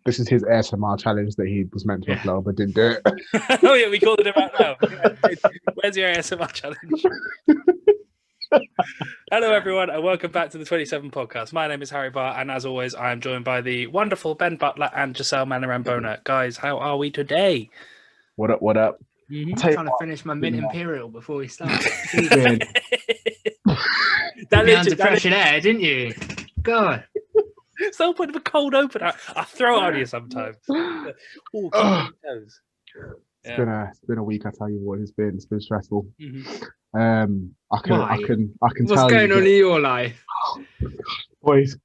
This is his ASMR challenge that he was meant to upload but didn't do it. Oh yeah, we called it out now. Where's your ASMR challenge? Hello everyone and welcome back to the 27 podcast. My name is Harry Barr and as always I am joined by the wonderful Ben Butler and Joscel Manarambona. Guys, how are we today? What up, what up? I'm trying to finish my mint imperial before we start. That me under pressure there, didn't you? God. So put a cold open. I throw it on you sometimes. It's been a week. I tell you what, it's been stressful. Mm-hmm. I can What's tell going you on in your life, boys?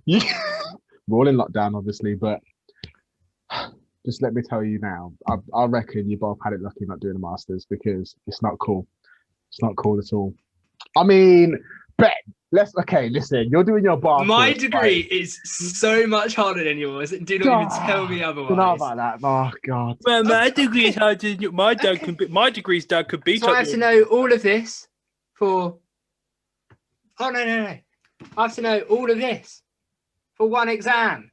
Yeah, we're all in lockdown, obviously, but just let me tell you now. I reckon you both had it lucky not doing a masters because it's not cool. It's not cool at all. I mean, Ben, listen, you're doing your bar. My degree is so much harder than yours. Do not even tell me otherwise. Don't know about that. Oh God. Well, my degree is harder than my dad can be. My degree's dad could beat. So I have to know all of this for. Oh no! I have to know all of this for one exam.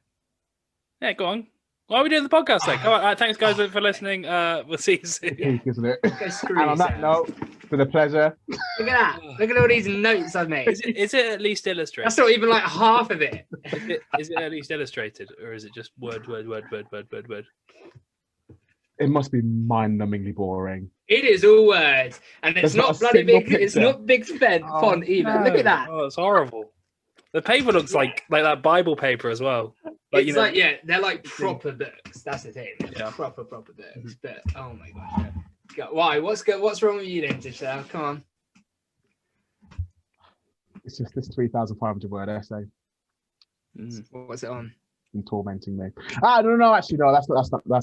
Yeah, go on. Why are we doing the podcast then? All right, thanks guys for listening. We'll see you soon. Peak, isn't it? Go screw And on that note, it's been a pleasure. Look at that. Look at all these notes I've made. Is it at least illustrated? That's not even like half of it. Is it at least illustrated, or is it just word? It must be mind-numbingly boring. It is all words, and it's There's not not a bloody single big. It's picture. not big font either. no. Look at that. Oh, it's horrible. The paper looks like that Bible paper as well. Like, It's they're like proper books. That's the thing. Yeah. Proper books. But oh my gosh. God, why? What's wrong with you then, Joscel? Come on. It's just this 3,500 word essay What's it on? been tormenting me. I don't know. Actually, no, that's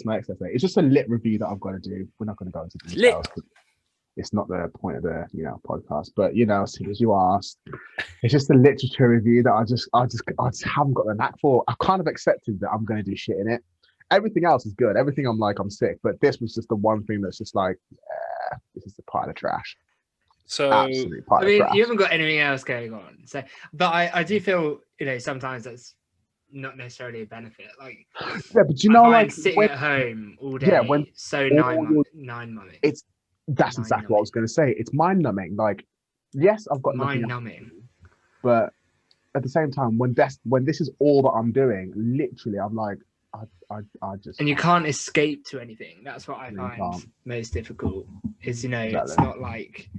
my next essay. It's just a lit review that I've got to do. We're not going to go into details. It's not the point of the podcast, but as soon as you asked, it's just a literature review that I just haven't got the knack for. I've kind of accepted that I'm going to do shit in it. Everything else is good. Everything I'm sick, but this was just the one thing that's just like, this is the pile of trash. So Absolute pile of trash. You haven't got anything else going on. So, but I do feel sometimes that's not necessarily a benefit. Like, yeah, but like sitting at home all day. Yeah, nine months. That's exactly what I was going to say. It's mind numbing. Like, yes, I've got mind numbing, but at the same time, when this is all that I'm doing, literally, I'm like, I just. And you can't escape to anything. That's what I find most difficult. Is it's not like,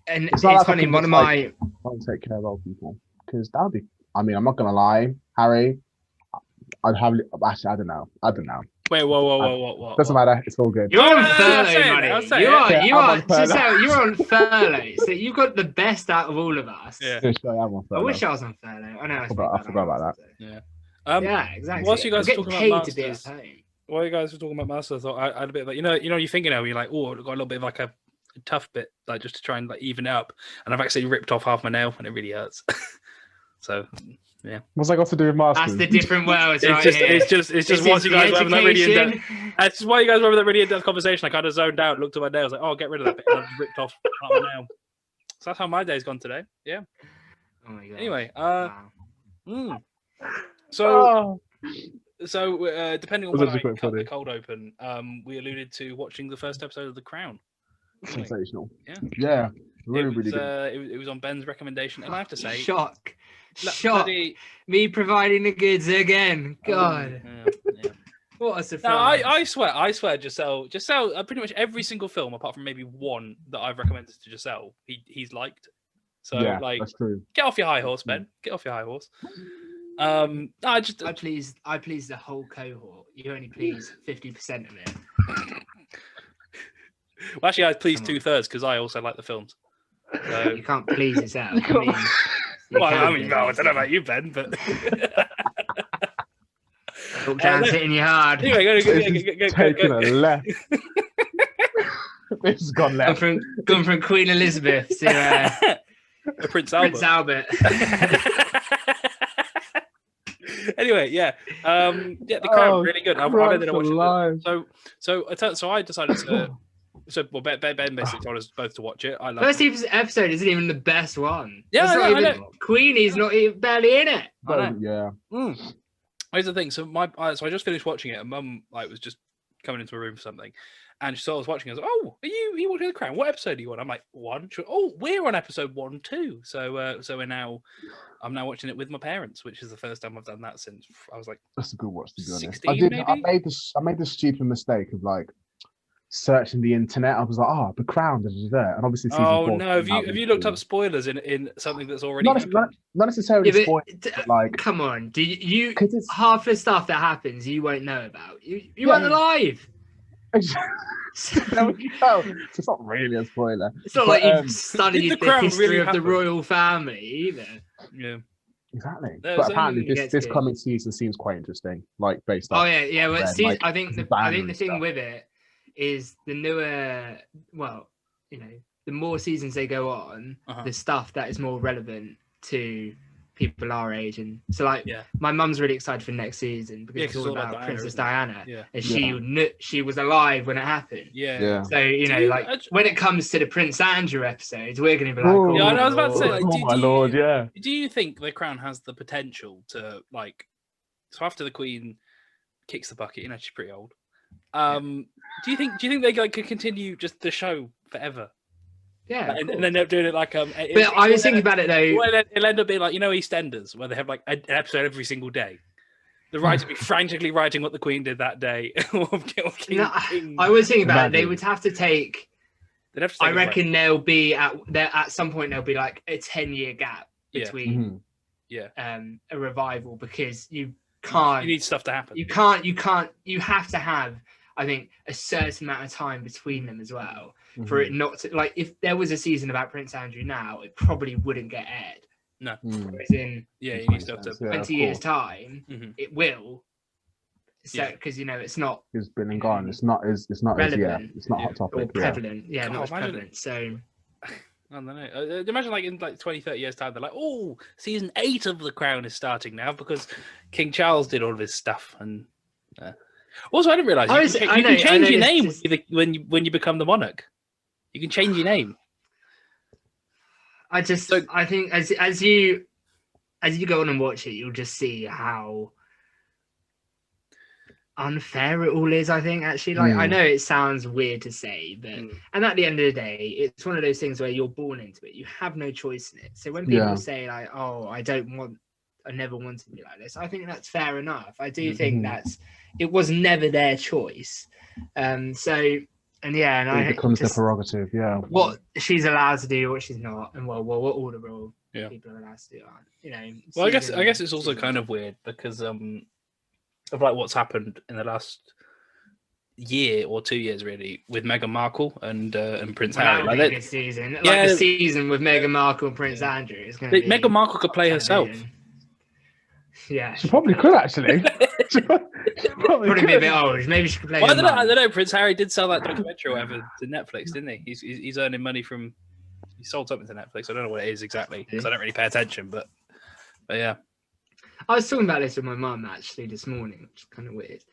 and it's funny. One of my I'll take care of old people because that'll be. I mean, I'm not going to lie, Harry. I'd have actually. I don't know. wait, whoa. Doesn't matter. It's all good. You're on I'll say furlough, it, buddy. You are. furlough. You're on furlough, so you've got the best out of all of us. Yeah. I wish I was on furlough. I know. I forgot about that. Yeah. Yeah, exactly. Whilst you guys were talking about to be at masters, home. while you guys were talking about masters, I thought I had a bit of like you're thinking now, you're like, oh, I've got a little bit of like a tough bit, like just to try and like even it up, and I've actually ripped off half my nail, and it really hurts. So. Yeah. What's that got to do with masters? That's the different worlds, right? It's just once you guys were having that really in depth. That's just why you guys were having that really in depth conversation. I kind of zoned out, looked at my nails, like, oh, get rid of that bit, and I've ripped off half my nail. So that's how my day's gone today. Yeah. Oh my god. Anyway, Wow. So depending on when I quite cut the funny. cold open, we alluded to watching the first episode of The Crown. Sensational. Yeah. Really it was, good. it was on Ben's recommendation, and I have to say, Shock. bloody- Me providing the goods again. God. Yeah. What a No, surprise. I swear, Joscel, pretty much every single film, apart from maybe one that I've recommended to Joscel, he's liked. So Yeah, like, that's true. get off your high horse, Ben. Get off your high horse. I please the whole cohort. You only please 50% of it. well, actually, I please 2/3 because I also like the films. So, You can't please yourself. I don't know about you, Ben, but Talk down, hitting you hard. anyway, go. Taking a left. This has gone left. Gone from Queen Elizabeth to Prince Albert. Prince Albert. Anyway, The Crown, really good. I've ended up watching it. So I decided to. Ben basically told us both to watch it. I love First episode isn't even the best one. Yeah, That's I not know. even, Queenie's not even barely in it. I know. Yeah. Here's the thing. So so I just finished watching it, and Mum was just coming into a room for something, and she saw I was watching. I was like, "Oh, are you watching The Crown? What episode are you on?" I'm like, "1." She went, "Oh, we're on episode 1 too." So I'm now watching it with my parents, which is the first time I've done that since I was like, that's a good watch, to be honest. 16, maybe? I made the stupid mistake of searching the internet. I was like, The Crown, and obviously season 4. Oh no! Have you looked up spoilers in something that's already happened? Not necessarily spoilers, but come on, do you half the stuff that happens you won't know about? You weren't alive. There we go. It's not really a spoiler. It's not like you've studied the history of the royal family either. Yeah, exactly. But apparently, this coming season seems quite interesting. Based on. Oh yeah. Well, I think the thing with it is the newer. Well, the more seasons they go on, the stuff that is more relevant to people our age, and so my mum's really excited for next season because it's all about Princess Diana, and she was alive when it happened. So when it comes to the Prince Andrew episodes, we're going to be like, I was about to say, my lord, do you think The Crown has the potential to so after the Queen kicks the bucket, she's pretty old. Do you think they could continue just the show forever? Yeah, and then they're doing it but I was thinking about it though. It'll end up being EastEnders, where they have an episode every single day. The writer be frantically writing what the Queen did that day. I was thinking about it. They would have to take. I reckon there'll be at some point there'll be a 10-year gap between a revival, because you can't. You need stuff to happen. You can't. You have to have, I think, a certain amount of time between them as well, for it not to if there was a season about Prince Andrew now, it probably wouldn't get aired. No. Whereas in you need stuff to 20 years time, it will. So because it's not. It's been and gone. It's not relevant. It's not hot topic. Or prevalent. Yeah, not as prevalent. So. I don't know. Imagine in 20, 30 years time, they're like, "Oh, season 8 of The Crown is starting now because King Charles did all of his stuff." And also, I didn't realize you can change your name when you become the monarch. You can change your name. I think as you go on and watch it, you'll just see how unfair it all is. I think actually, I know it sounds weird to say, but and at the end of the day, it's one of those things where you're born into it. You have no choice in it. So when people say "Oh, I never wanted to be like this," I think that's fair enough. I do think it was never their choice. It becomes their prerogative. Yeah, what she's allowed to do, what she's not, and what all the real people are allowed to do aren't. Well, I guess it's also kind of weird because of what's happened in the last year or 2 years, really, with Meghan Markle and Prince Harry. That would be a good season. The season with Meghan Markle and Prince Andrew is going to be. Meghan Markle could play herself. Yeah, she probably could actually. Probably be a bit old. Maybe she could play. I don't know. Prince Harry did sell that documentary or whatever to Netflix, didn't he? He's earning money from. He sold something to Netflix. I don't know what it is exactly because I don't really pay attention. But yeah. I was talking about this with my mum actually this morning, which is kind of weird.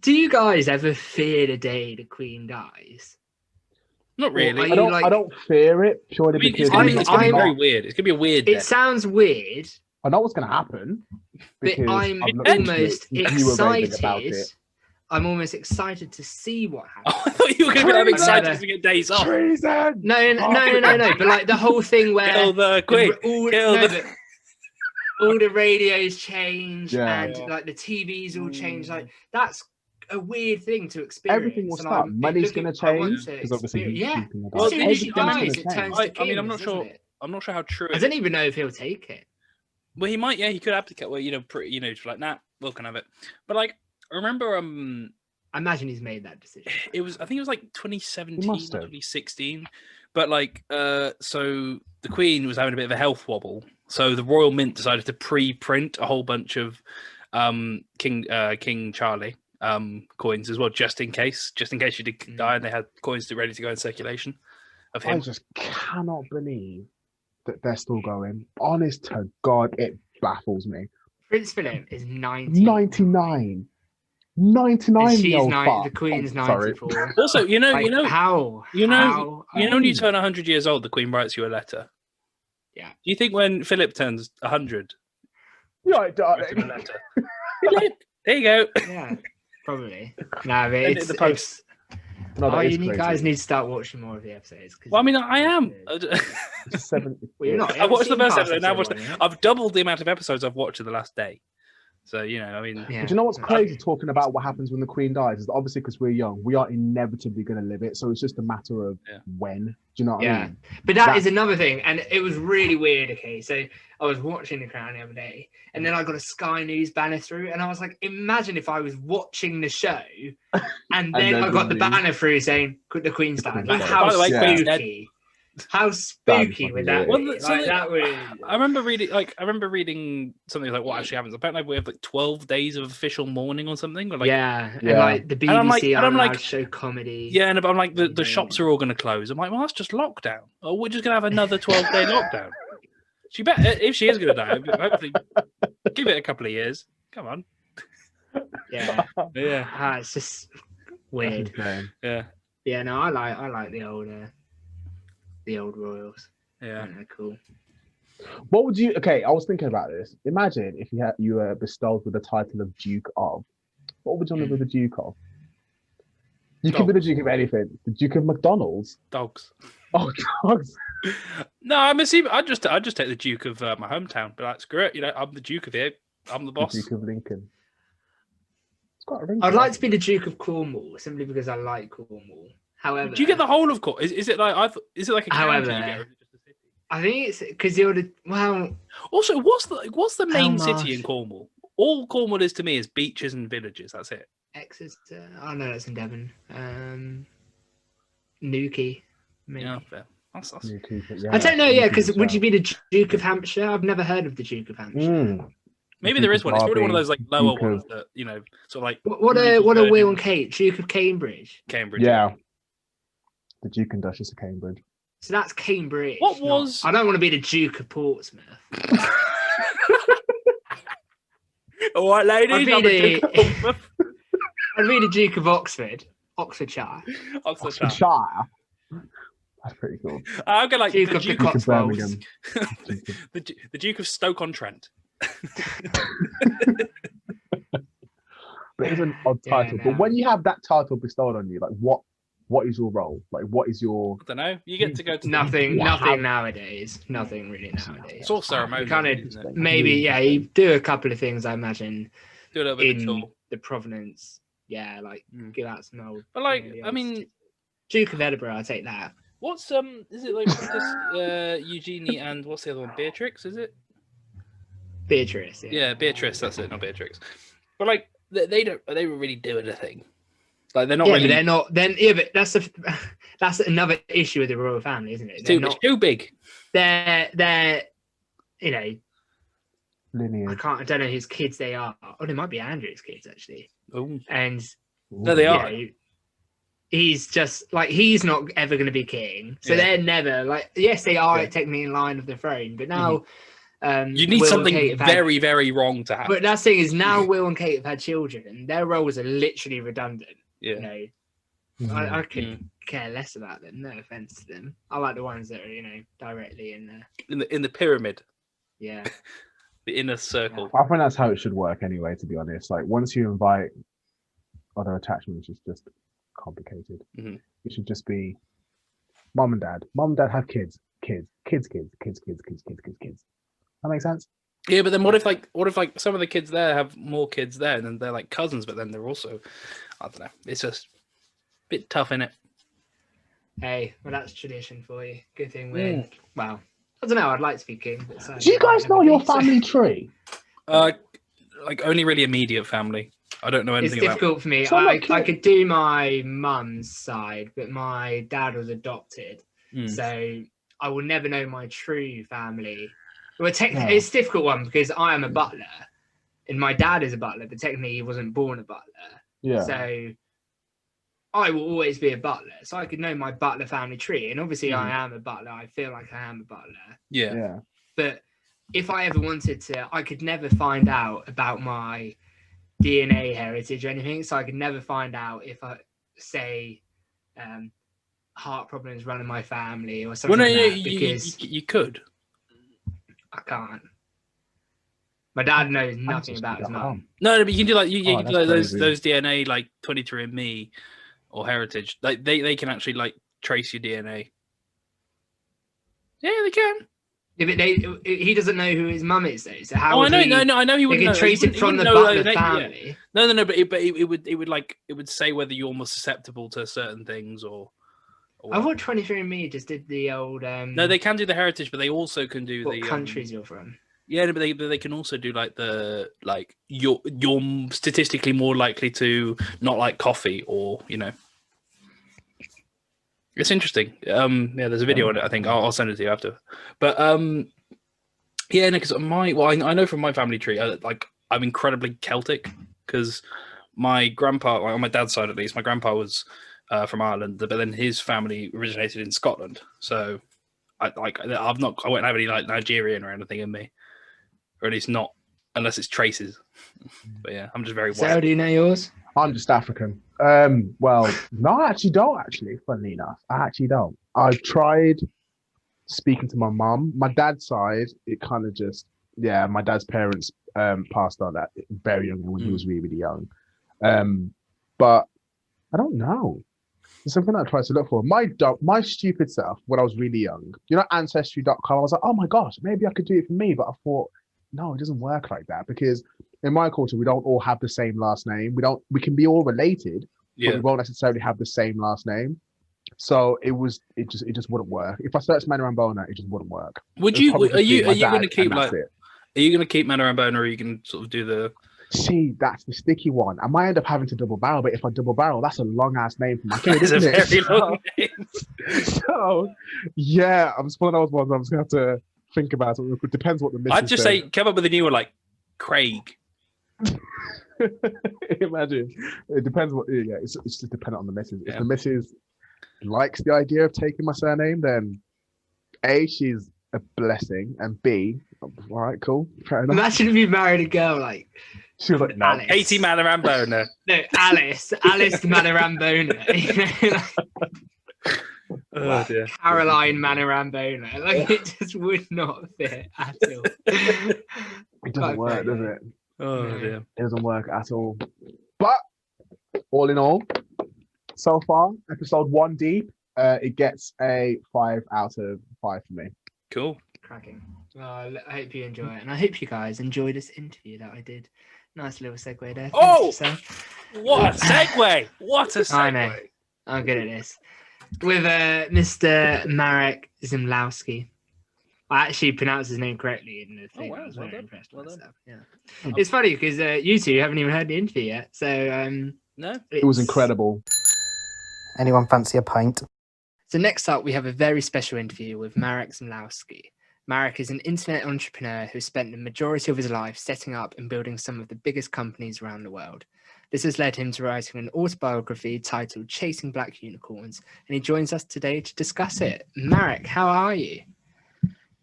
Do you guys ever fear the day the Queen dies? Not really. I don't fear it purely because it's gonna be very weird. It's gonna be a weird day. It sounds weird. I know what's gonna happen. But I'm almost excited. I'm almost excited to see what happens. Oh, I thought you were going to be excited to get days off. Treason! No. But the whole thing where kill the Queen. All the radios change and the TVs all change. That's a weird thing to experience. Everything will stop. Money's going to change because obviously, as soon as she dies, it turns to kings. I'm not sure. I'm not sure how true. I don't even know if he'll take it. Well, he might. Yeah, he could abdicate. Well, nah, Will can have it. But I remember. I imagine he's made that decision. I think it was 2017, 2016. But so the Queen was having a bit of a health wobble. So the Royal Mint decided to pre-print a whole bunch of King Charlie coins as well, just in case she did die, and they had coins ready to go in circulation of him. I just cannot believe that they're still going. Honest to God, it baffles me. Prince Philip is 99. 99 the Queen's 94. Also, how when you turn 100 years old, the Queen writes you a letter. Yeah. Do you think when Philip turns 100, You're right, Write him a darling. letter. There you go. Yeah, probably. Nah, but Send it in the post. No, that is you crazy. guys need to start watching more of the episodes. Well, I mean, I am. It's 7. Well, you're not. I watched the first episode. episode. Now I've doubled the amount of episodes I've watched in the last day. So I mean, Yeah. But you know what's crazy? Talking about what happens when the Queen dies is that obviously because we're young, we are inevitably going to live it. So it's just a matter of when. Do you know what I mean? But that is another thing, and it was really weird. Okay, so I was watching The Crown the other day, and then I got a Sky News banner through, and I was like, imagine if I was watching the show, and then I got the banner through saying the Queen's died. Like, how spooky! How spooky would that be? That was... I remember reading something like what actually happens. Apparently, we have like 12 days of official mourning or something. Or like, and like the BBC and I'm like, show comedy. Yeah, and I'm like, the shops are all going to close. I'm like, well, that's just lockdown. Oh, we're just going to have another 12-day lockdown. She better, if she is going to die, hopefully, give it a couple of years. Come on. Yeah. Yeah. It's just weird. Yeah. Yeah. No, I like the old royals. Yeah. They're cool. What would you? Okay, I was thinking about this. Imagine if you were bestowed with the title of Duke of. What would you want to be the Duke of? You could be the Duke of anything. The Duke of McDonald's. Dogs. Oh, dogs. No, I'm assuming I just take the Duke of my hometown, but that's great. I'm the Duke of here. I'm the boss. The Duke of Lincoln. It's got a ring. I'd like to be the Duke of Cornwall simply because I like Cornwall. However, do you get the whole of Cornwall? Is it like a county? You get, I think it's because you're the Also, what's the main city in Cornwall? All Cornwall is to me is beaches and villages. That's it. Exeter. Oh no, that's in Devon. Newquay. Maybe. Yeah, fair. That's... I don't know. Yeah, because would you be the Duke of Hampshire? I've never heard of the Duke of Hampshire. Maybe there is one. It's probably one of those like lower ones that sort of like. What are Will and Kate? Duke of Cambridge. Cambridge. Yeah. The Duke and Duchess of Cambridge. So that's Cambridge. What was? I don't want to be the Duke of Portsmouth. All right, ladies. I'd be the Duke of Oxford. Oxfordshire. That's pretty cool. I'll go like Duke of the Cotswolds. the Duke of Stoke-on-Trent. But it's an odd title. But when you have that title bestowed on you, like what is your role? Like what is your? I don't know. You get to go to nothing nowadays. Nothing really nowadays. It's all ceremonial. Kind of maybe you do a couple of things. I imagine do a little bit in the provenance. Yeah, like give out some old. But like, I mean, Duke of Edinburgh. I'll take that. What's is it like just Eugenie and what's the other one? Beatrix, is it? Beatrice. Yeah, Beatrice. That's it, not Beatrix. But like, they don't really do anything. Like they're not. Yeah, really... they're not. Then but that's another issue with the royal family, isn't it? It's too big. They're lineage. I don't know whose kids they are. Oh, they might be Andrew's kids actually. Ooh. And no, they are. He's just like he's not ever going to be king, so they're never like. Yes, they are technically in line of the throne, but now you need something very, very wrong to happen. But that thing is now Will and Kate have had children, and their roles are literally redundant. Yeah, I could care less about them. No offense to them. I like the ones that are directly in the pyramid. Yeah, the inner circle. I think that's how it should work anyway. To be honest, like once you invite other attachments, it's just complicated. It should just be mom and dad have kids. That makes sense. Yeah, but then what if some of the kids there have more kids there, and then they're like cousins, but then they're also, I don't know. It's just a bit tough, innit? Hey, well, that's tradition for you. Good thing we're well. I don't know. I'd like to be king. But do you guys know your family tree? Like only really immediate family. I don't know anything. It's difficult for me. I could do my mum's side, but my dad was adopted, so I will never know my true family. Well, technically, it's a difficult one because I am a butler, and my dad is a butler, but technically he wasn't born a butler. Yeah. So I will always be a butler, so I could know my butler family tree, and obviously I am a butler. I feel like I am a butler. Yeah. But if I ever wanted to, I could never find out about my DNA heritage or anything, so I could never find out if I say heart problems run in my family or something. Well, no, because you could. I can't. My dad knows nothing about his mum. No, but you can do like you can do like crazy. those DNA like 23andMe or Heritage. Like they can actually like trace your DNA. Yeah, they can. Yeah, but he doesn't know who his mum is, though. So how? I know he wouldn't know. Trace it from the Butler family. Yeah. No, but it would say whether you're more susceptible to certain things or I thought 23andMe just did the old. No, they can do the Heritage, but they also can do what countries you're from. Yeah, but they can also do like you're statistically more likely to not like coffee or It's interesting. Yeah, there's a video on it. I think I'll send it to you after. But yeah, because I know from my family tree, I'm incredibly Celtic because my grandpa, on my dad's side at least, my grandpa was from Ireland, but then his family originated in Scotland. So I won't have any like Nigerian or anything in me, or at least not unless it's traces. But yeah, I'm just very white. So how do you know yours? I'm just African. Well, no, I actually don't. Funnily enough, I actually don't. I've tried speaking to my mum. My dad's side, it kind of just my dad's parents passed on that very young when he was really, really young. But I don't know. It's something I try to look for. My stupid self when I was really young, Ancestry.com, I was like, oh my gosh, maybe I could do it for me. But I thought, no, it doesn't work like that because in my culture, we don't all have the same last name. We can be all related, but we won't necessarily have the same last name. So it just wouldn't work. If I searched Manarambona, it just wouldn't work. Are you going to keep Are you going to keep Manarambona, or are you going to sort of do the? See, that's the sticky one. I might end up having to double barrel, but if I double barrel, that's a long ass name for my kid, isn't it? Very long name. So yeah, I'm just one of those ones. I'm just gonna have to think about it. It depends what the missus I'd just say come up with a new one like Craig. Imagine. It depends what. Yeah, it's just dependent on the missus. If the missus likes the idea of taking my surname, then A, she's a blessing, and B, all right, cool, fair enough. Imagine if you married a girl like. She was like, no. Katy Manarambona. No, Alice Manarambona. Oh dear. Caroline Manarambona. Like it just would not fit at all. It doesn't work, does it? Oh dear. It doesn't work at all. But all in all, so far, episode 1 deep, it gets a 5 out of 5 for me. Cool. Cracking. Well, I hope you enjoy it, and I hope you guys enjoy this interview that I did. Nice little segue there. Oh, what a segue! What a segue! I know. I'm good at this. With Mr. Marek Zmyslowski. I actually pronounced his name correctly in the thing. I was very impressed with myself. Yeah. It's funny because you two haven't even heard the interview yet. So no, it was incredible. Anyone fancy a pint? So next up, we have a very special interview with Marek Zmyslowski. Marek is an internet entrepreneur who spent the majority of his life setting up and building some of the biggest companies around the world. This has led him to writing an autobiography titled Chasing Black Unicorns, and he joins us today to discuss it. Marek, how are you?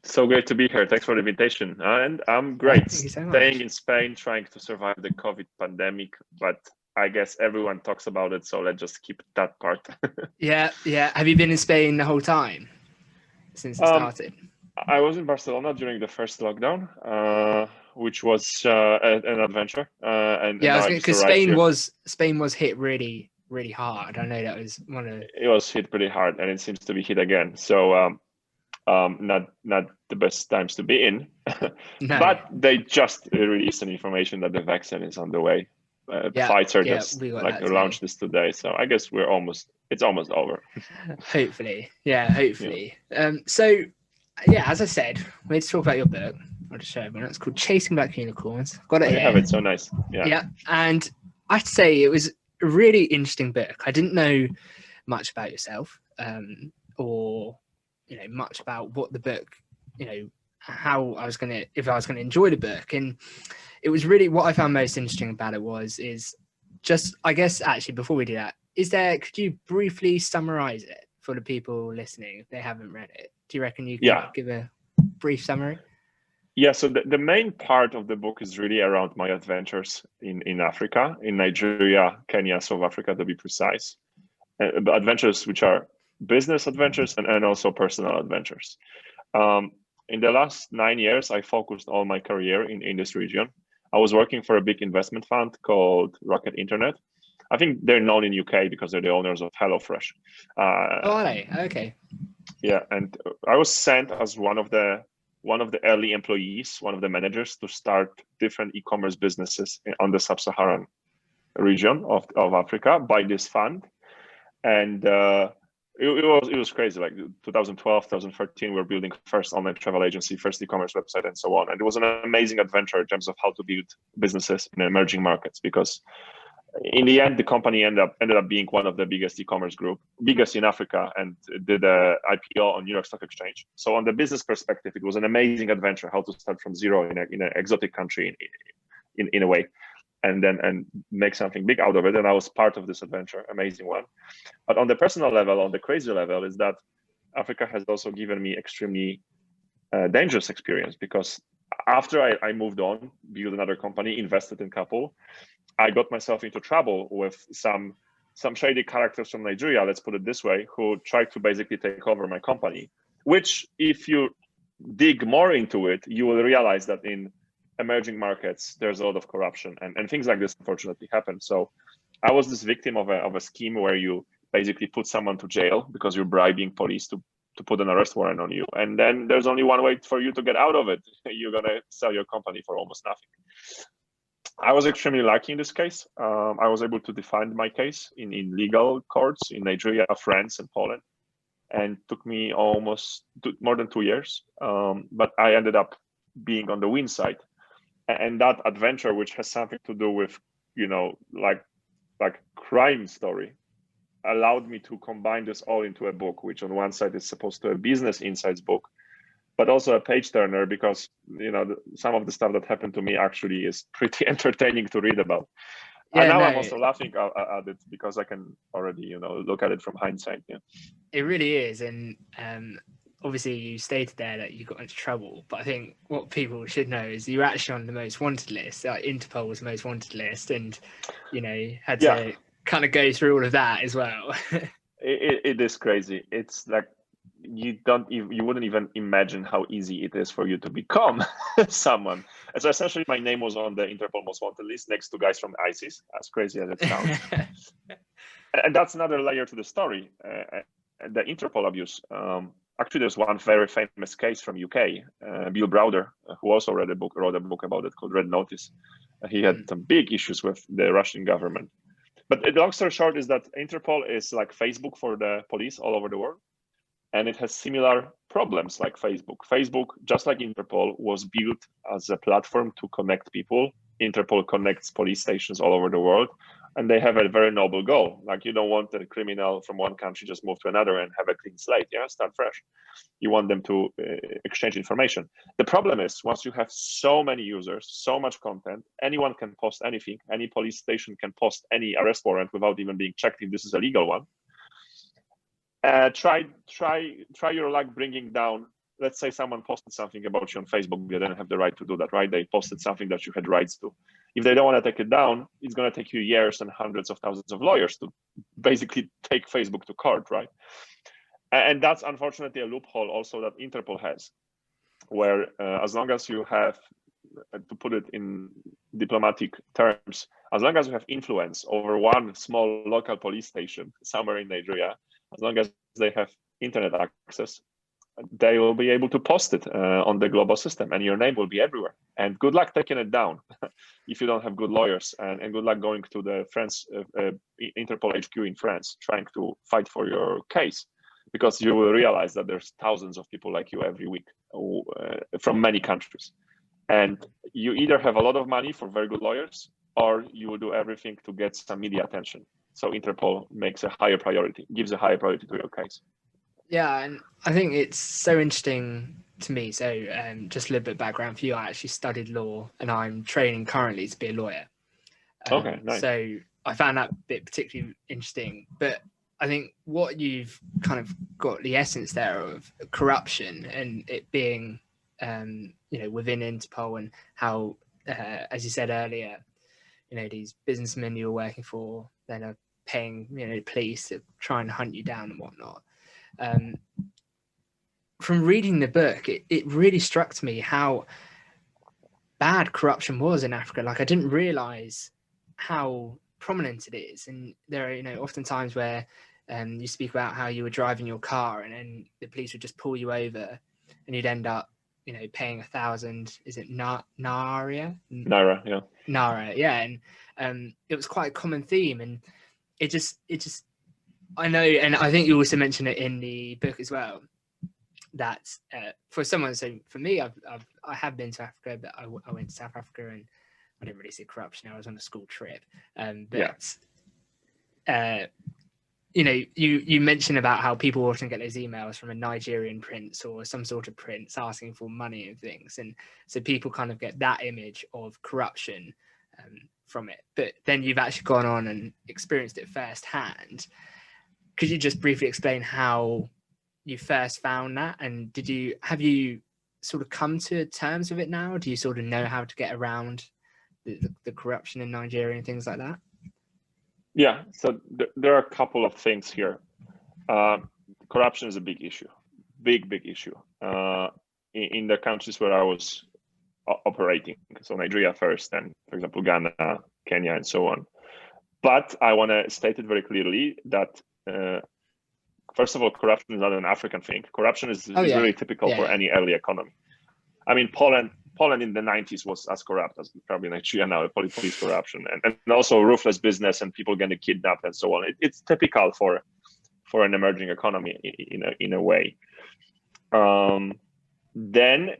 So great to be here. Thanks for the invitation. And I'm great. Thank you so much. Staying in Spain, trying to survive the COVID pandemic, but I guess everyone talks about it, so let's just keep that part. Yeah. Have you been in Spain the whole time since it started? I was in Barcelona during the first lockdown, which was an adventure. Because Spain was hit really, really hard. I know that was one of. It was hit pretty hard, and it seems to be hit again. So not the best times to be in. No. But they just released some information that the vaccine is on the way. Flights are just launched this today, so I guess it's almost over. Hopefully. So as I said, we're here to talk about your book. I'll just show everyone. It's called Chasing Black Unicorns. Got it here. You have it so nice. Yeah, and I have to say it was a really interesting book. I didn't know much about yourself, or much about what the book, how I was gonna enjoy the book, and it was really what I found most interesting about it is just, I guess, actually before we do that, could you briefly summarize it for the people listening if they haven't read it? Do you reckon you could give a brief summary? Yeah, so the main part of the book is really around my adventures in Africa, in Nigeria, Kenya, South Africa, to be precise. Adventures which are business adventures and also personal adventures. in the last 9 years, I focused all my career in this region. I was working for a big investment fund called Rocket Internet. I think they're known in UK because they're the owners of HelloFresh. Are they? Okay. Yeah, and I was sent as one of the early employees, one of the managers, to start different e-commerce businesses on the sub-Saharan region of Africa by this fund. And it was crazy. Like 2012, 2013, we were building first online travel agency, first e-commerce website, and so on. And it was an amazing adventure in terms of how to build businesses in emerging markets, because in the end, the company ended up being one of the biggest e-commerce group, biggest in Africa, and did a IPO on New York Stock Exchange. So on the business perspective, it was an amazing adventure how to start from zero in an exotic country in a way, and make something big out of it. And I was part of this adventure, amazing one. But on the personal level, on the crazy level, is that Africa has also given me extremely dangerous experience, because after I moved on, built another company, invested in Couple, I got myself into trouble with some shady characters from Nigeria, let's put it this way, who tried to basically take over my company, which if you dig more into it, you will realize that in emerging markets, there's a lot of corruption and things like this unfortunately happen. So I was this victim of a scheme where you basically put someone to jail because you're bribing police to put an arrest warrant on you. And then there's only one way for you to get out of it. You're gonna sell your company for almost nothing. I was extremely lucky in this case. I was able to defend my case in legal courts in Nigeria, France, and Poland, and took me almost more than 2 years. But I ended up being on the win side, and that adventure, which has something to do with, like crime story, allowed me to combine this all into a book, which on one side is supposed to be a business insights book, but also a page turner, because some of the stuff that happened to me actually is pretty entertaining to read about. Yeah, and now I'm also laughing at it because I can already look at it from hindsight. Yeah, it really is. And obviously you stated there that you got into trouble, but I think what people should know is you're actually on the most wanted list. Interpol was the most wanted list, and had to kind of go through all of that as well. It is crazy. It's like you wouldn't even imagine how easy it is for you to become someone. And so essentially my name was on the Interpol most wanted list next to guys from ISIS, as crazy as it sounds. And that's another layer to the story, the Interpol abuse. Actually, there's one very famous case from UK, Bill Browder, who also wrote a book about it called Red Notice. He had some big issues with the Russian government. But the long story short is that Interpol is like Facebook for the police all over the world. And it has similar problems like Facebook. Facebook, just like Interpol, was built as a platform to connect people. Interpol connects police stations all over the world, and they have a very noble goal. Like, you don't want a criminal from one country just move to another and have a clean slate, start fresh. You want them to exchange information. The problem is, once you have so many users, so much content, anyone can post anything. Any police station can post any arrest warrant without even being checked if this is a legal one. Try your luck bringing down, let's say someone posted something about you on Facebook. They didn't have the right to do that, right? They posted something that you had rights to. If they don't want to take it down, it's going to take you years and hundreds of thousands of lawyers to basically take Facebook to court, right? And that's unfortunately a loophole also that Interpol has, where as long as you have, to put it in diplomatic terms, as long as you have influence over one small local police station somewhere in Nigeria, as long as they have internet access, they will be able to post it on the global system, and your name will be everywhere. And good luck taking it down if you don't have good lawyers, and good luck going to the Interpol HQ in France trying to fight for your case, because you will realize that there's thousands of people like you every week from many countries. And you either have a lot of money for very good lawyers, or you will do everything to get some media attention. So Interpol gives a higher priority to your case. Yeah, and I think it's so interesting to me. So just a little bit of background for you. I actually studied law, and I'm training currently to be a lawyer. Okay, nice. So I found that bit particularly interesting. But I think what you've kind of got the essence there of corruption and it being, within Interpol, and how, as you said earlier, these businessmen you're working for then are paying, the police to try and hunt you down and whatnot. from reading the book, it really struck me how bad corruption was in Africa. Like, I didn't realize how prominent it is. And there are, you know, often times where you speak about how you were driving your car and then the police would just pull you over and you'd end up, you know, paying 1,000, is it Naira, yeah. Naira, yeah. And it was quite a common theme. And it just, I know, and I think you also mentioned it in the book as well, that for someone, so for me, I have been to Africa, but I went to South Africa and I didn't really see corruption. I was on a school trip. You know, you mentioned about how people often get those emails from a Nigerian prince or some sort of prince asking for money and things. And so people kind of get that image of corruption from it. But then you've actually gone on and experienced it firsthand. Could you just briefly explain how you first found that? And have you sort of come to terms with it now? Do you sort of know how to get around the corruption in Nigeria and things like that? Yeah, so there are a couple of things here. Corruption is a big issue, big issue in the countries where I was operating. So Nigeria first, and for example, Ghana, Kenya, and so on. But I want to state it very clearly that first of all, corruption is not an African thing. Corruption is really typical for any early economy. I mean, Poland in the 90s was as corrupt as probably Nigeria now, police corruption, and also ruthless business and people getting kidnapped and so on. It's typical for an emerging economy in a way. Then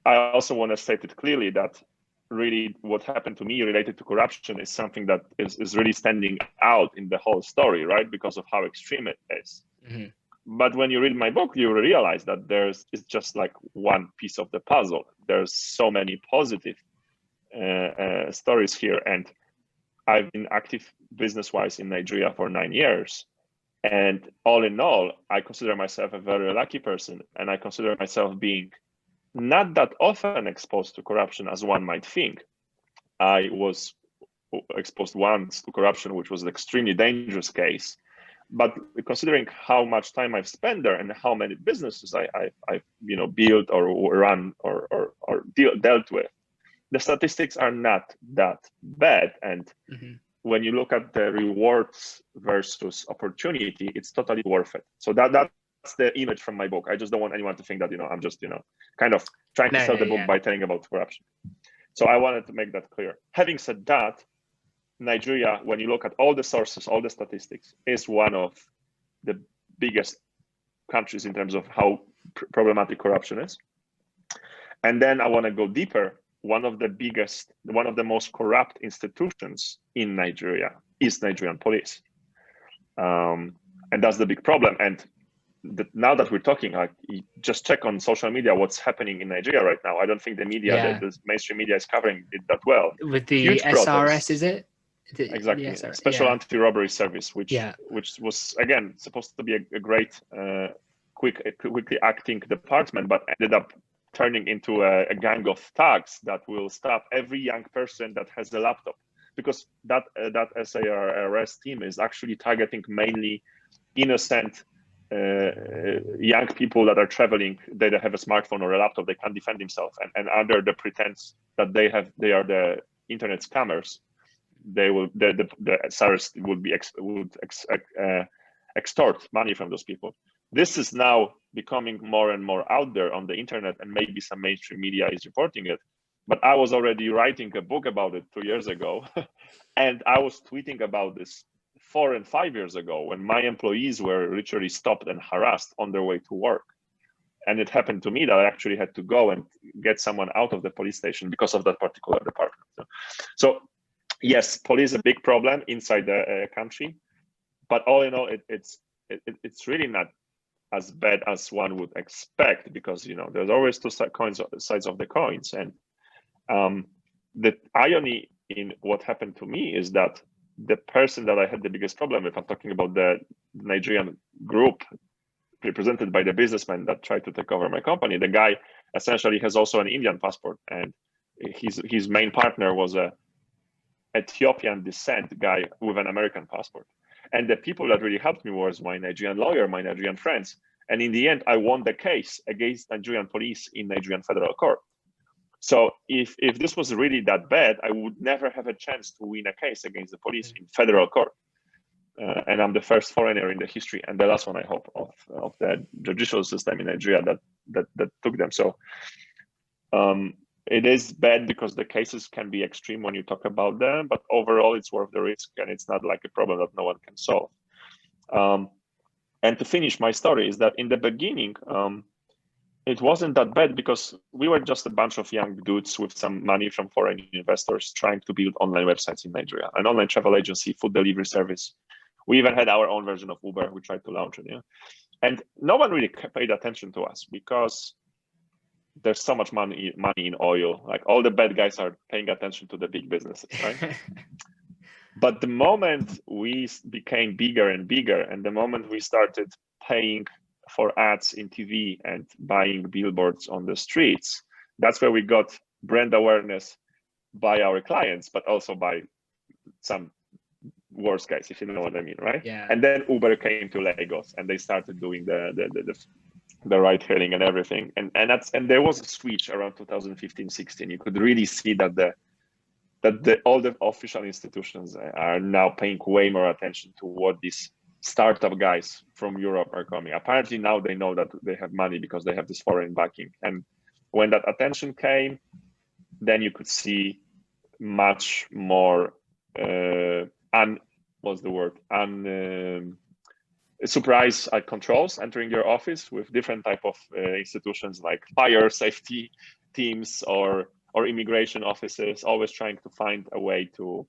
I also want to state it clearly that really what happened to me related to corruption is something that is really standing out in the whole story, right? Because of how extreme it is. Mm-hmm. But when you read my book, you realize that it's just like one piece of the puzzle. There's so many positive stories here. And I've been active business-wise in Nigeria for 9 years. And all in all, I consider myself a very lucky person. And I consider myself being not that often exposed to corruption as one might think. I was exposed once to corruption, which was an extremely dangerous case. But considering how much time I've spent there and how many businesses I've built or run or dealt with, the statistics are not that bad. And when you look at the rewards versus opportunity, it's totally worth it. So that's the image from my book. I just don't want anyone to think that I'm just kind of trying to sell the book by telling about corruption. So I wanted to make that clear. Having said that, Nigeria, when you look at all the sources, all the statistics, is one of the biggest countries in terms of how problematic corruption is. And then I want to go deeper. One of the most corrupt institutions in Nigeria is Nigerian police. And that's the big problem. And now that we're talking, just check on social media what's happening in Nigeria right now. I don't think the media, the mainstream media, is covering it that well. With the SRS, is it? Exactly, Special Anti-Robbery Service, which was again supposed to be a great, quickly acting department, but ended up turning into a gang of thugs that will stop every young person that has a laptop, because that SARS team is actually targeting mainly innocent young people that are traveling. They don't have a smartphone or a laptop, they can't defend themselves, and under the pretense that they are the internet scammers, the SARS would extort money from those people. This is now becoming more and more out there on the internet, and maybe some mainstream media is reporting it. But I was already writing a book about it 2 years ago, and I was tweeting about this 4 and 5 years ago when my employees were literally stopped and harassed on their way to work. And it happened to me that I actually had to go and get someone out of the police station because of that particular department. So yes, police is a big problem inside the country, but all in all, it's really not as bad as one would expect, because there's always two sides of the coins. And the irony in what happened to me is that the person that I had the biggest problem with, I'm talking about the Nigerian group represented by the businessman that tried to take over my company. The guy essentially has also an Indian passport, and his main partner was a Ethiopian descent guy with an American passport. And the people that really helped me was my Nigerian lawyer, my Nigerian friends. And in the end, I won the case against Nigerian police in Nigerian federal court. So if this was really that bad, I would never have a chance to win a case against the police in federal court. And I'm the first foreigner in the history, and the last one, I hope, of the judicial system in Nigeria that took them. So it is bad because the cases can be extreme when you talk about them, but overall it's worth the risk, and it's not like a problem that no one can solve. And to finish my story is that in the beginning, it wasn't that bad because we were just a bunch of young dudes with some money from foreign investors trying to build online websites in Nigeria, an online travel agency, food delivery service. We even had our own version of Uber. We tried to launch it, and no one really paid attention to us because there's so much money in oil. Like, all the bad guys are paying attention to the big businesses, right? But the moment we became bigger and bigger, and the moment we started paying for ads in TV and buying billboards on the streets, that's where we got brand awareness by our clients, but also by some worse guys, if you know what I mean, right? Yeah. And then Uber came to Lagos, and they started doing the ride hailing and everything, and there was a switch around 2015-16. You could really see that all the official institutions are now paying way more attention to what these startup guys from Europe are coming. Apparently now they know that they have money because they have this foreign backing. And when that attention came, then you could see much more surprise controls entering your office with different type of institutions like fire safety teams or immigration offices, always trying to find a way to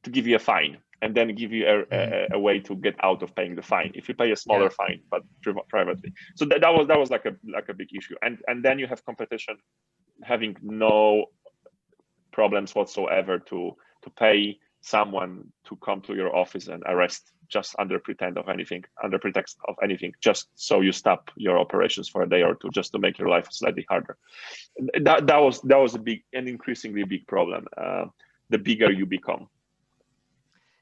give you a fine, and then give you a way to get out of paying the fine if you pay a smaller fine, but privately. So that was like a big issue. And then you have competition having no problems whatsoever to pay someone to come to your office and arrest just under pretext of anything, just so you stop your operations for a day or two, just to make your life slightly harder. That was a big and increasingly big problem. The bigger you become.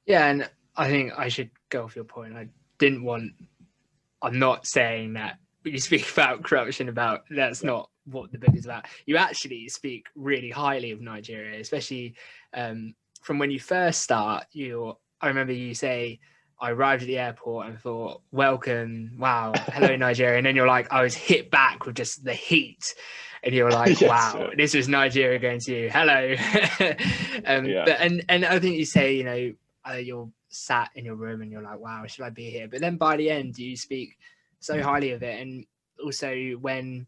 Yeah, and I think I should go off your point. I'm not saying that when you speak about corruption, that's not what the book is about. You actually speak really highly of Nigeria, especially from when you first start. I remember you say, I arrived at the airport and thought, welcome, wow, hello Nigeria. And then you're like, I was hit back with just the heat. And you're like, wow, this was Nigeria going to you, hello. And I think you say, you're sat in your room and you're like, wow, should I be here? But then by the end, you speak so highly of it. And also when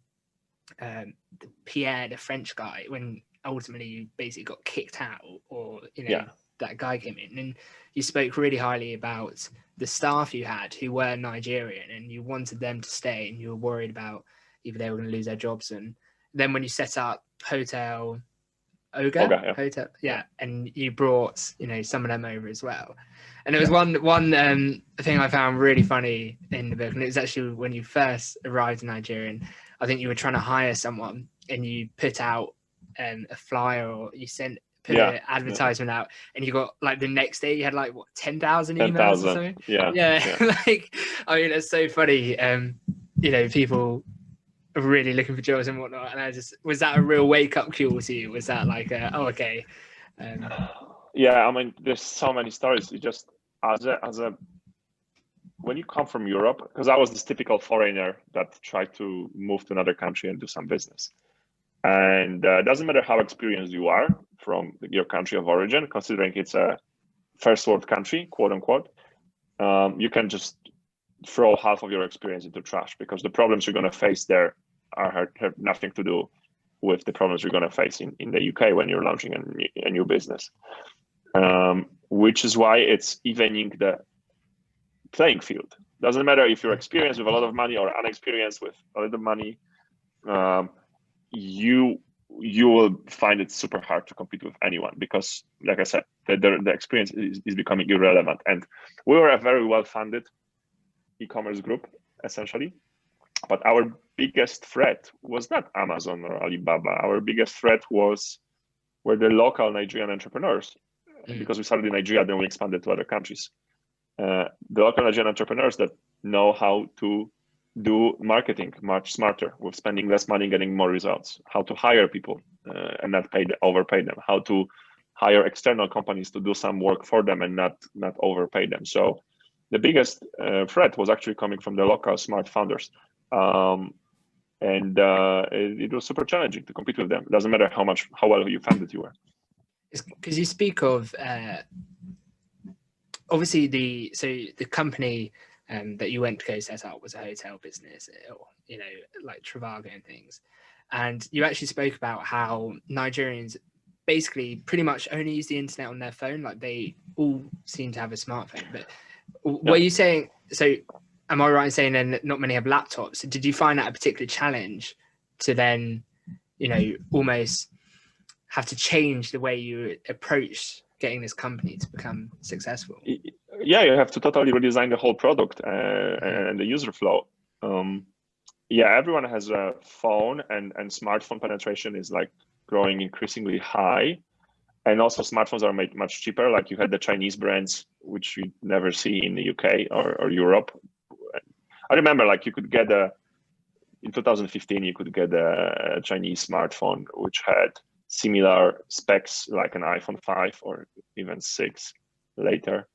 Pierre, the French guy, when ultimately you basically got kicked out, or that guy came in, and you spoke really highly about the staff you had who were Nigerian, and you wanted them to stay, and you were worried about either they were going to lose their jobs. And then when you set up Hotel Oga, and you brought some of them over as well. And there was one thing I found really funny in the book, and it was actually when you first arrived in Nigeria, and I think you were trying to hire someone, and you put out a flyer, or you put an advertisement out, and you got like the next day you had like 10,000 emails or something. Like, I mean, it's so funny. People are really looking for jobs and whatnot, and was that a real wake-up call to you? Was that like okay? I mean, there's so many stories. You just when you come from Europe, because I was this typical foreigner that tried to move to another country and do some business. And it doesn't matter how experienced you are from your country of origin, considering it's a first world country, quote unquote, you can just throw half of your experience into trash, because the problems you're going to face there have nothing to do with the problems you're going to face in the UK when you're launching a new business. Which is why it's evening the playing field. Doesn't matter if you're experienced with a lot of money or unexperienced with a little money. You will find it super hard to compete with anyone, because, like I said, the experience is becoming irrelevant. And we were a very well-funded e-commerce group, essentially. But our biggest threat was not Amazon or Alibaba. Our biggest threat were the local Nigerian entrepreneurs. Because we started in Nigeria, then we expanded to other countries. The local Nigerian entrepreneurs that know how to do marketing much smarter with spending less money, getting more results, how to hire people and not overpay them, how to hire external companies to do some work for them and not overpay them. So the biggest threat was actually coming from the local smart founders. And it was super challenging to compete with them. It doesn't matter how well you funded you were. Because you speak of obviously the company that you went to go set up was a hotel business, or like Trivago and things. And you actually spoke about how Nigerians basically pretty much only use the internet on their phone. Like they all seem to have a smartphone. But were you saying, so am I right in saying then that not many have laptops? Did you find that a particular challenge to then, almost have to change the way you approach getting this company to become successful? Yeah, you have to totally redesign the whole product and the user flow. Everyone has a phone, and smartphone penetration is like growing increasingly high. And also smartphones are made much cheaper. Like you had the Chinese brands, which you never see in the UK or Europe. I remember like you could get in 2015, you could get a Chinese smartphone, which had similar specs like an iPhone 5 or even 6 later.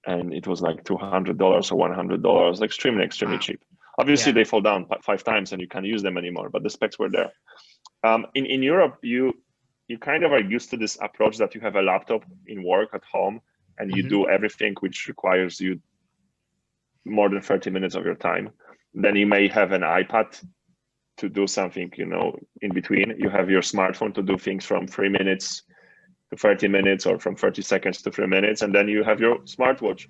And it was like $200 or $100, extremely cheap. Obviously, they fall down 5 times and you can't use them anymore, but the specs were there. In Europe, you kind of are used to this approach that you have a laptop in work at home and you do everything which requires you more than 30 minutes of your time. Then you may have an iPad to do something, in between. You have your smartphone to do things from 3 minutes to 30 minutes or from 30 seconds to 3 minutes. And then you have your smartwatch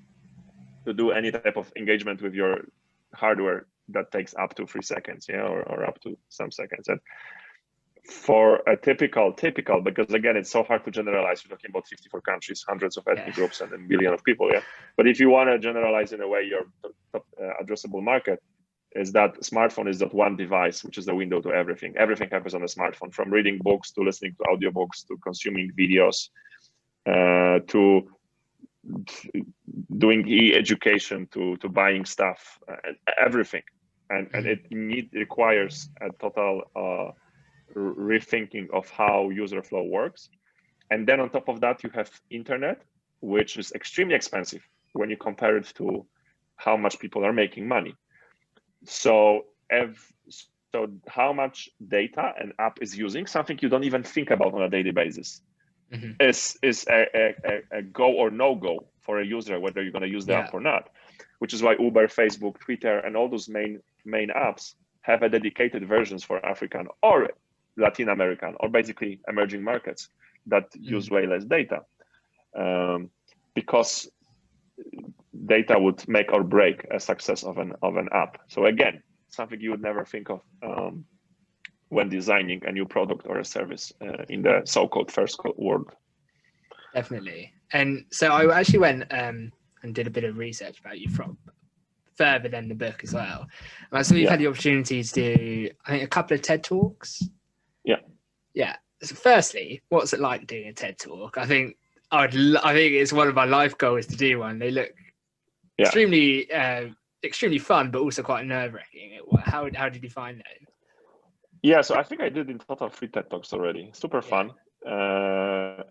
to do any type of engagement with your hardware that takes up to 3 seconds, or up to some seconds. And for a typical, because again, it's so hard to generalize. We're talking about 54 countries, hundreds of ethnic groups, and a billion of people. But if you want to generalize in a way, your top addressable market is that smartphone is that one device, which is the window to everything. Everything happens on a smartphone, from reading books to listening to audiobooks to consuming videos to doing e-education to buying stuff, everything. And it requires a total rethinking of how user flow works. And then on top of that, you have internet, which is extremely expensive when you compare it to how much people are making money. So how much data an app is using, something you don't even think about on a daily basis, is a go or no go for a user, whether you're going to use the app or not. Which is why Uber, Facebook, Twitter, and all those main apps have a dedicated versions for African or Latin American or basically emerging markets that use way less data, because data would make or break a success of an app. So again, something you would never think of when designing a new product or a service in the so-called first world. Definitely. And so I actually went and did a bit of research about you from further than the book as well. So you've had the opportunity to do, I think, a couple of TED Talks. Yeah. So firstly, what's it like doing a TED Talk? I think it's one of my life goals to do one. They look extremely fun, but also quite nerve-wracking. How did you find that? Yeah, so I think I did in total 3 TED Talks already. Super fun. I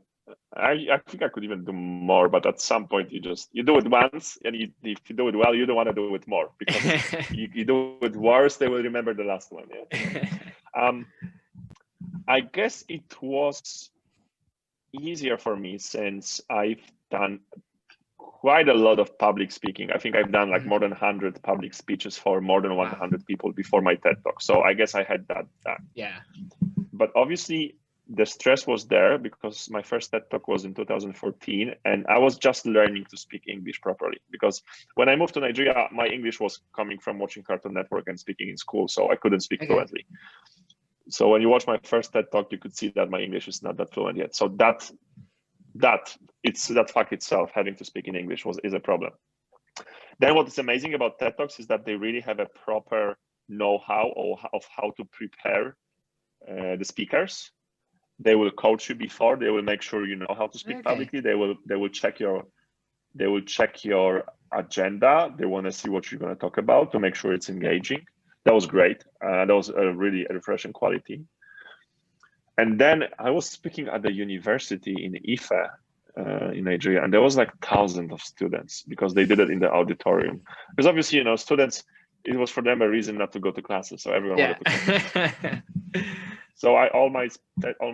think I could even do more, but at some point you do it once, and if you do it well, you don't want to do it more, because you do it worse, they will remember the last one. I guess it was easier for me since I've done quite a lot of public speaking. I think I've done like more than 100 public speeches for more than 100 people before my TED Talk. So I guess I had that. Yeah. But obviously the stress was there because my first TED Talk was in 2014 and I was just learning to speak English properly, because when I moved to Nigeria, my English was coming from watching Cartoon Network and speaking in school. So I couldn't speak fluently. So when you watch my first TED Talk, you could see that my English is not that fluent yet. So that fact itself, having to speak in English, is a problem. Then what is amazing about TED Talks is that they really have a proper know-how of how to prepare the speakers. They will coach you before. They will make sure you know how to speak publicly. They will check your agenda. They want to see what you're going to talk about to make sure it's engaging. that was great. That was a really refreshing quality. And then I was speaking at the university in Ife, in Nigeria, and there was like thousands of students because they did it in the auditorium. Because obviously, students, it was for them a reason not to go to classes, so everyone wanted to come. So all my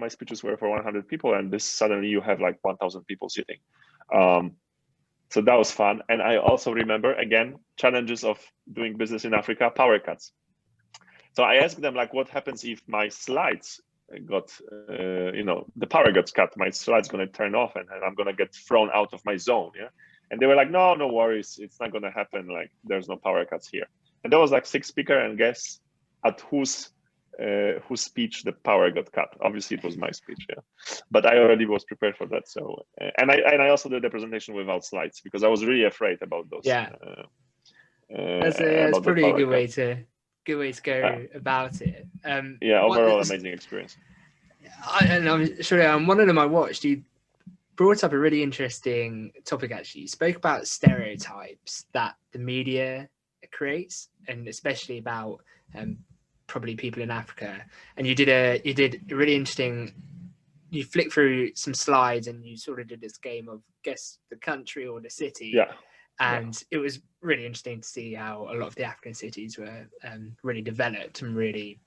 speeches were for 100 people, and this suddenly you have like 1,000 people sitting. So that was fun. And I also remember, again, challenges of doing business in Africa, power cuts. So I asked them, like, what happens if my slides got, the power gets cut, my slide's going to turn off and I'm going to get thrown out of my zone. Yeah. And they were like, no worries. It's not going to happen. Like, there's no power cuts here. And there was like 6 speakers, and guess at whose speech the power got cut. Obviously it was my speech, but I already was prepared for that. So and I also did the presentation without slides because I was really afraid about those. That's probably a good way to go about it. Overall amazing experience. I'm sure on one of them I watched, you brought up a really interesting topic. Actually, you spoke about stereotypes that the media creates, and especially about probably people in Africa. And you did a really interesting, you flicked through some slides and you sort of did this game of guess the country or the city. And it was really interesting to see how a lot of the African cities were really developed and really,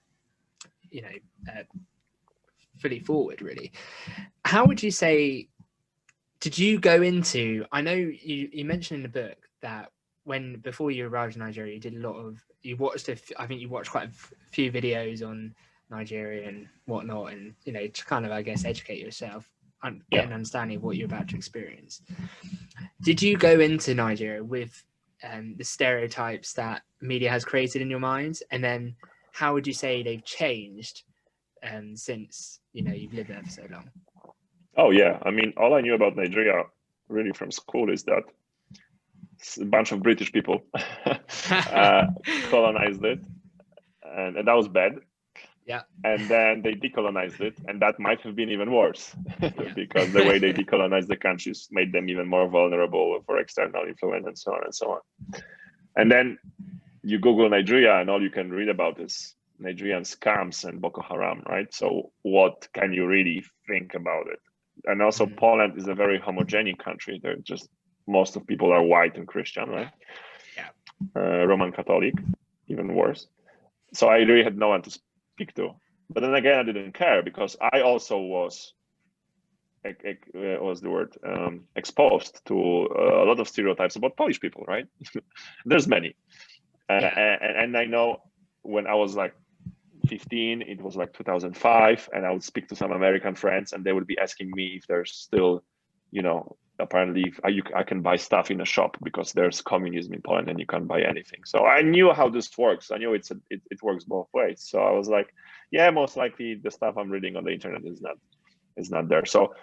fully forward, really. How would you say, did you go into, I know you mentioned in the book that before you arrived in Nigeria, you watched quite a few videos on Nigeria and whatnot, and to kind of, I guess, educate yourself and get an understanding of what you're about to experience. Did you go into Nigeria with the stereotypes that media has created in your mind, and then how would you say they've changed since you've lived there for so long? Oh yeah, I mean, all I knew about Nigeria really from school is that a bunch of British people colonized it, and that was bad. And then they decolonized it, and that might have been even worse because the way they decolonized the countries made them even more vulnerable for external influence and so on and so on. And then you Google Nigeria, and all you can read about is Nigerian scams and Boko Haram, right? So what can you really think about it? And also Poland is a very homogenic country. They're just, most of people are white and Christian, right? Roman Catholic, even worse. So I really had no one to speak to. But then again, I didn't care because I also was, exposed to a lot of stereotypes about Polish people, right? There's many. And I know when I was like 15, it was like 2005, and I would speak to some American friends and they would be asking me if there's still, apparently I can buy stuff in a shop because there's communism in Poland and you can't buy anything. So I knew how this works. I knew it works both ways. So I was like, yeah, most likely the stuff I'm reading on the internet is not there. So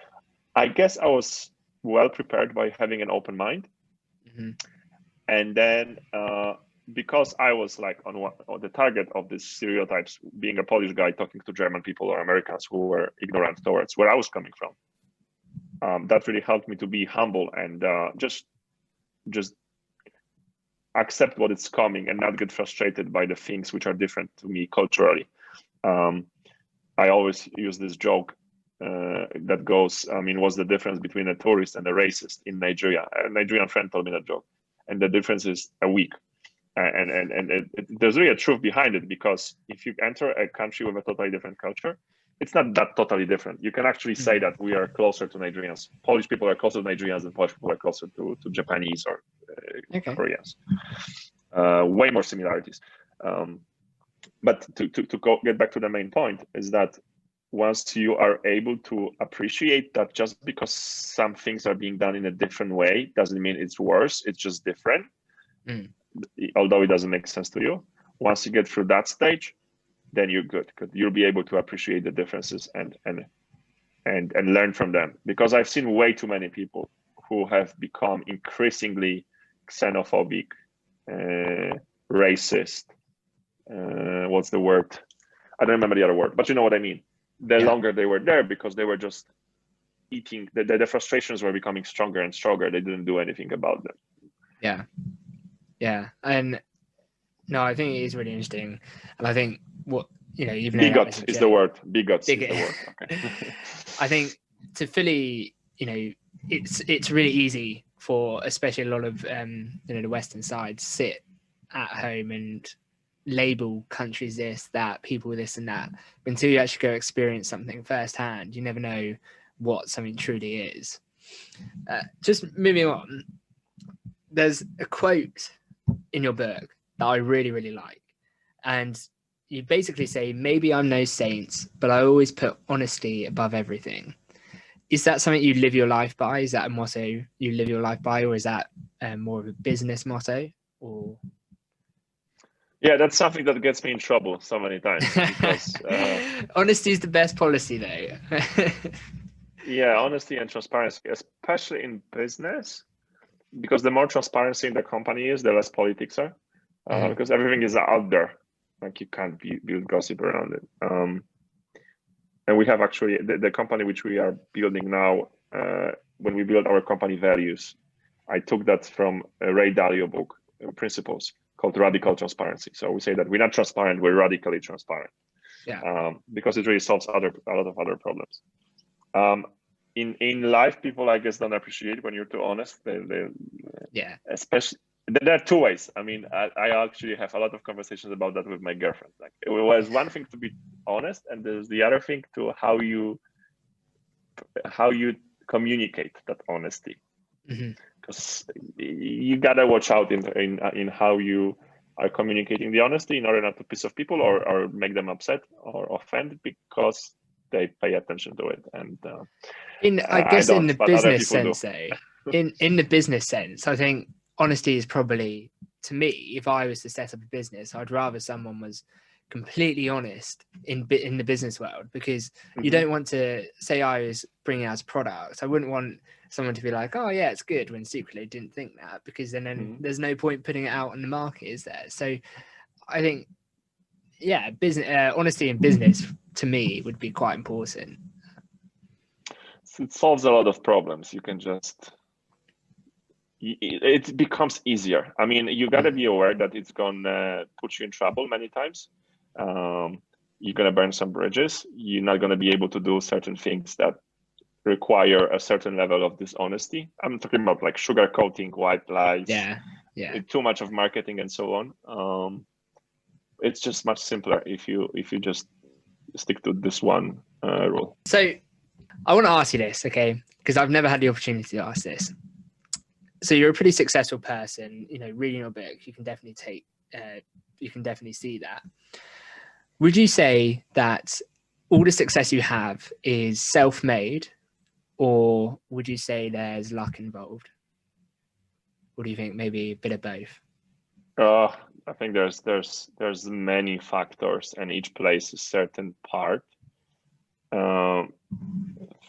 I guess I was well prepared by having an open mind. And then because I was like on the target of these stereotypes, being a Polish guy talking to German people or Americans who were ignorant towards where I was coming from. That really helped me to be humble and just accept what is coming and not get frustrated by the things which are different to me culturally. I always use this joke that goes, what's the difference between a tourist and a racist in Nigeria? A Nigerian friend told me that joke, and the difference is a week. And there's really a truth behind it, because if you enter a country with a totally different culture, it's not that totally different. You can actually say that we are closer to Nigerians. Polish people are closer to Nigerians than Polish people are closer to Japanese or Koreans. Way more similarities. But to get back to the main point is that once you are able to appreciate that just because some things are being done in a different way doesn't mean it's worse, it's just different. Although it doesn't make sense to you. Once you get through that stage, then you're good, because you'll be able to appreciate the differences and learn from them. Because I've seen way too many people who have become increasingly xenophobic, racist. What's the word? I don't remember the other word, but you know what I mean. The longer they were there, because they were just eating, the frustrations were becoming stronger and stronger. They didn't do anything about them. Yeah. And No, I think it is really interesting, and I think what even bigot is the word. Bigot is the word. Okay. I think to fully, it's really easy for especially a lot of the Western side to sit at home and label countries this, that, people this and that. But until you actually go experience something firsthand, you never know what something truly is. Just moving on, there's a quote in your book that I really, really like. And you basically say, maybe I'm no saint, but I always put honesty above everything. Is that something you live your life by? Is that a motto you live your life by? Or is that more of a business motto? Or yeah, that's something that gets me in trouble so many times because honesty is the best policy, though. Yeah, honesty and transparency, especially in business, because the more transparency in the company is, the less politics are, because everything is out there. Like you can't build gossip around it. And we have actually the company which we are building now. When we build our company values, I took that from a Ray Dalio book, Principles, called Radical Transparency. So we say that we're not transparent, we're radically transparent. Yeah. Because it really solves a lot of other problems. In life, people I guess don't appreciate when you're too honest. Yeah. Especially there are two ways. I mean, I actually have a lot of conversations about that with my girlfriend. Like it was one thing to be honest, and there's the other thing to how you communicate that honesty. Because you gotta watch out in how you are communicating the honesty in order not to piss off people or make them upset or offend because they pay attention to it. And I guess in the business sense, in the business sense, I think honesty is probably, to me, if I was to set up a business, I'd rather someone was completely honest in the business world, because you don't want to say I was bringing out a product. I wouldn't want someone to be like, oh yeah, it's good, when secretly didn't think that, because then there's no point putting it out on the market, is there? So I think, yeah, business honesty in business to me would be quite important. It solves a lot of problems. You can just, it becomes easier. I mean, you got to be aware that it's gonna put you in trouble many times. You're gonna burn some bridges. You're not gonna be able to do certain things that require a certain level of dishonesty. I'm talking about like sugarcoating, white lies, too much of marketing and so on. It's just much simpler if you just stick to this one rule. So I want to ask you this, okay? Because I've never had the opportunity to ask this. So you're a pretty successful person, reading your book, you can definitely see that. Would you say that all the success you have is self-made, or would you say there's luck involved? What do you think? Maybe a bit of both? I think there's many factors, and each plays a certain part.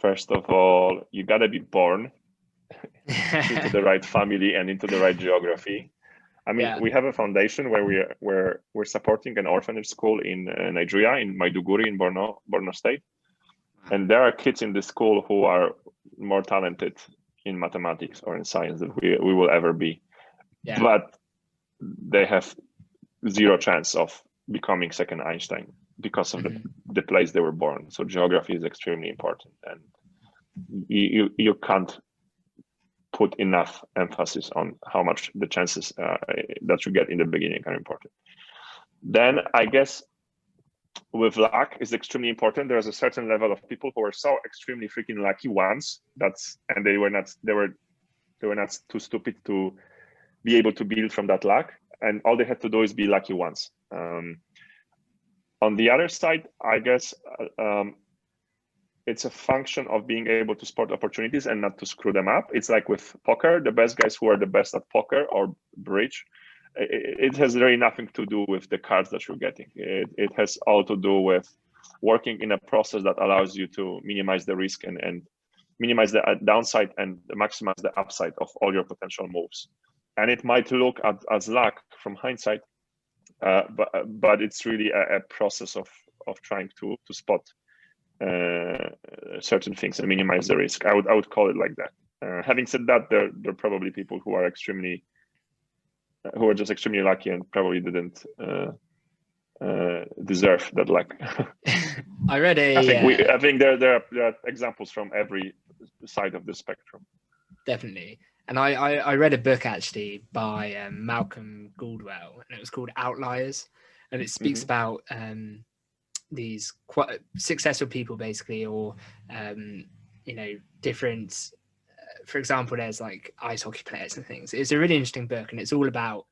First of all, you gotta be born into the right family and into the right geography. I mean, we have a foundation where we're supporting an orphanage school in Nigeria, in Maiduguri, in Borno State, and there are kids in this school who are more talented in mathematics or in science than we will ever be. But they have zero chance of becoming second Einstein because of the place they were born. So geography is extremely important, and you can't put enough emphasis on how much the chances that you get in the beginning are important. Then I guess with luck is extremely important. There's a certain level of people who are so extremely freaking lucky once, and they were not too stupid to be able to build from that luck, and all they had to do is be lucky once. On the other side, I guess it's a function of being able to spot opportunities and not to screw them up. It's like with poker, the best guys who are the best at poker or bridge, it has really nothing to do with the cards that you're getting. It has all to do with working in a process that allows you to minimize the risk and minimize the downside and maximize the upside of all your potential moves. And it might look as luck from hindsight, but it's really a process of trying to spot certain things and minimize the risk. I would call it like that. Having said that, there are probably people who are extremely who were just extremely lucky and probably didn't deserve that luck. I read I think there are examples from every side of the spectrum. Definitely. And I read a book actually by Malcolm Gladwell, and it was called Outliers, and it speaks about these quite successful people basically, or different. For example, there's like ice hockey players and things. It's a really interesting book, and it's all about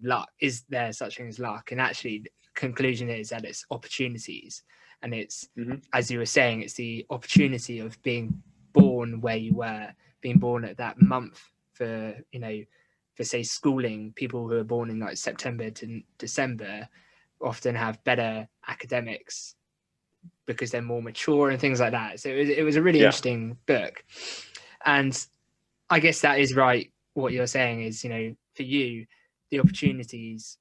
luck. Is there such thing as luck? And actually, the conclusion is that it's opportunities, and it's as you were saying, it's the opportunity of being born where you were, being born at that month for say schooling. People who are born in like September to December often have better academics because they're more mature and things like that. So it was a really interesting book. And I guess that is right. What you're saying is, for you, the opportunities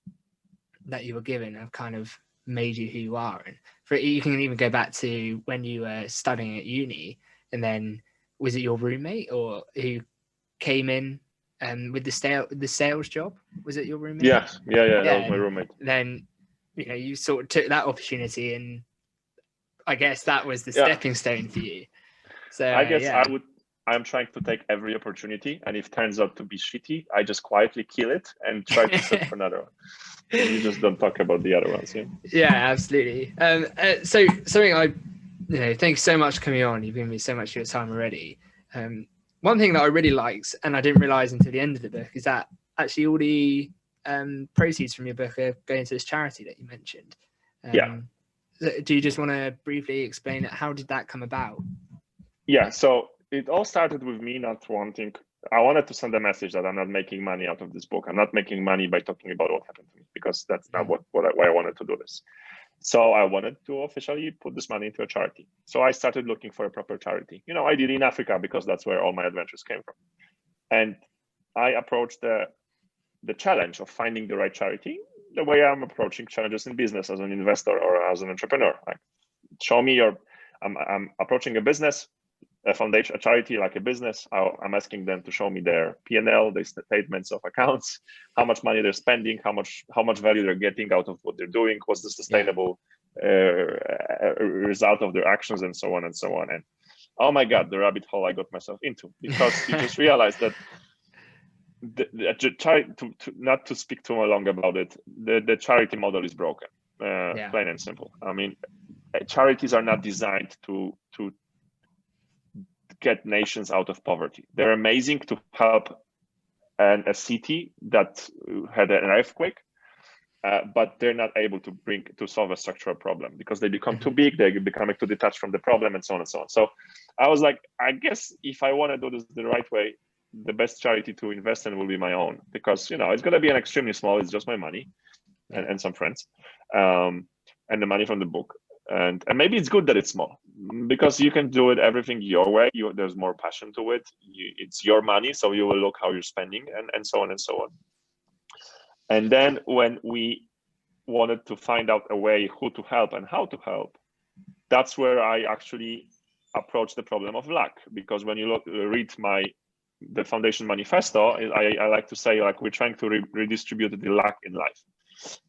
that you were given have kind of made you who you are. And you can even go back to when you were studying at uni, and then was it your roommate or who came in with the sales job? Was it your roommate? Yeah, that was my roommate. Then you sort of took that opportunity, and I guess that was the stepping stone for you. So I guess I'm trying to take every opportunity, and if it turns out to be shitty, I just quietly kill it and try to search for another one. You just don't talk about the other ones. Yeah, absolutely. So something thank you so much for coming on. You've given me so much of your time already. One thing that I really liked, and I didn't realize until the end of the book, is that actually all the proceeds from your book are going to this charity that you mentioned. Do you just want to briefly explain it? How did that come about? Yeah, so it all started with me not wanting. I wanted to send a message that I'm not making money out of this book. I'm not making money by talking about what happened to me, because that's not why I wanted to do this. So I wanted to officially put this money into a charity. So I started looking for a proper charity, ideally in Africa, because that's where all my adventures came from. And I approached the challenge of finding the right charity the way I'm approaching challenges in business as an investor or as an entrepreneur. Like, show me I'm approaching a business, a foundation, a charity like a business. I'm asking them to show me their P&L, the statements of accounts, how much money they're spending, how much value they're getting out of what they're doing, what's the sustainable result of their actions, and so on and so on. And oh my God, the rabbit hole I got myself into, because you just realize that not to speak too long about it, the charity model is broken, plain and simple. I mean, charities are not designed to get nations out of poverty. They're amazing to help a city that had an earthquake, but they're not able to solve a structural problem, because they become too big, they become too detached from the problem, and so on and so on. So I was like, I guess if I want to do this the right way, the best charity to invest in will be my own, because it's going to be an extremely small. It's just my money and some friends, and the money from the book. And maybe it's good that it's small, because you can do everything your way. There's more passion to it. It's your money, so you will look how you're spending, and so on and so on. And then when we wanted to find out a way who to help and how to help, that's where I actually approached the problem of luck. Because when you read the foundation manifesto, I like to say, like, we're trying to redistribute the luck in life.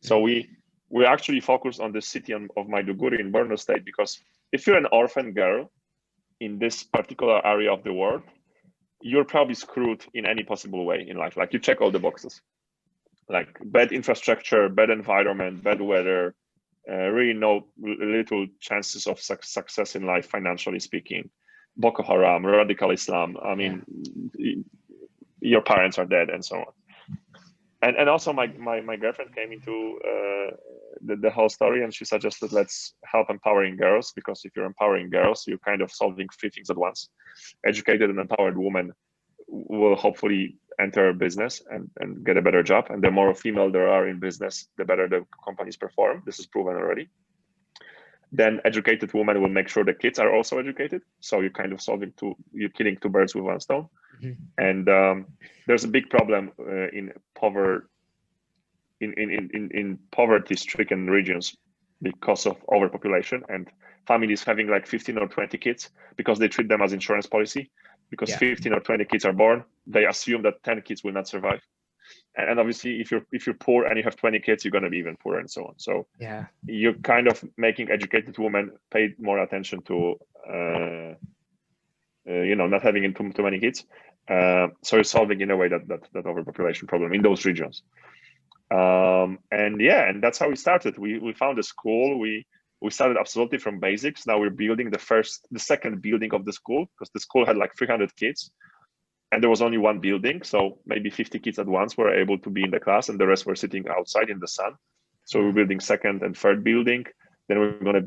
So we actually focus on the city of Maiduguri in Borno State, because if you're an orphan girl in this particular area of the world, you're probably screwed in any possible way in life. Like, you check all the boxes, like bad infrastructure, bad environment, bad weather, really little chances of success in life, financially speaking, Boko Haram, radical Islam. I mean, your parents are dead, and so on. And also my girlfriend came into the whole story, and she suggested, let's help empowering girls, because if you're empowering girls, you're kind of solving three things at once. Educated and empowered women will hopefully enter a business and get a better job. And the more female there are in business, the better the companies perform. This is proven already. Then educated women will make sure the kids are also educated. So you're kind of you're killing two birds with one stone. And there's a big problem in poverty-stricken regions because of overpopulation, and families having like 15 or 20 kids, because they treat them as insurance policy. Because 15 or 20 kids are born, they assume that 10 kids will not survive. And obviously, if you're poor and you have 20 kids, you're going to be even poorer, and so on. So yeah, you're kind of making educated women pay more attention to not having too many kids. So you're solving in a way that overpopulation problem in those regions. And that's how we started. We found a school. We started absolutely from basics. Now we're building the second building of the school, because the school had like 300 kids and there was only one building. So maybe 50 kids at once were able to be in the class and the rest were sitting outside in the sun. So we're building second and third building. Then we're going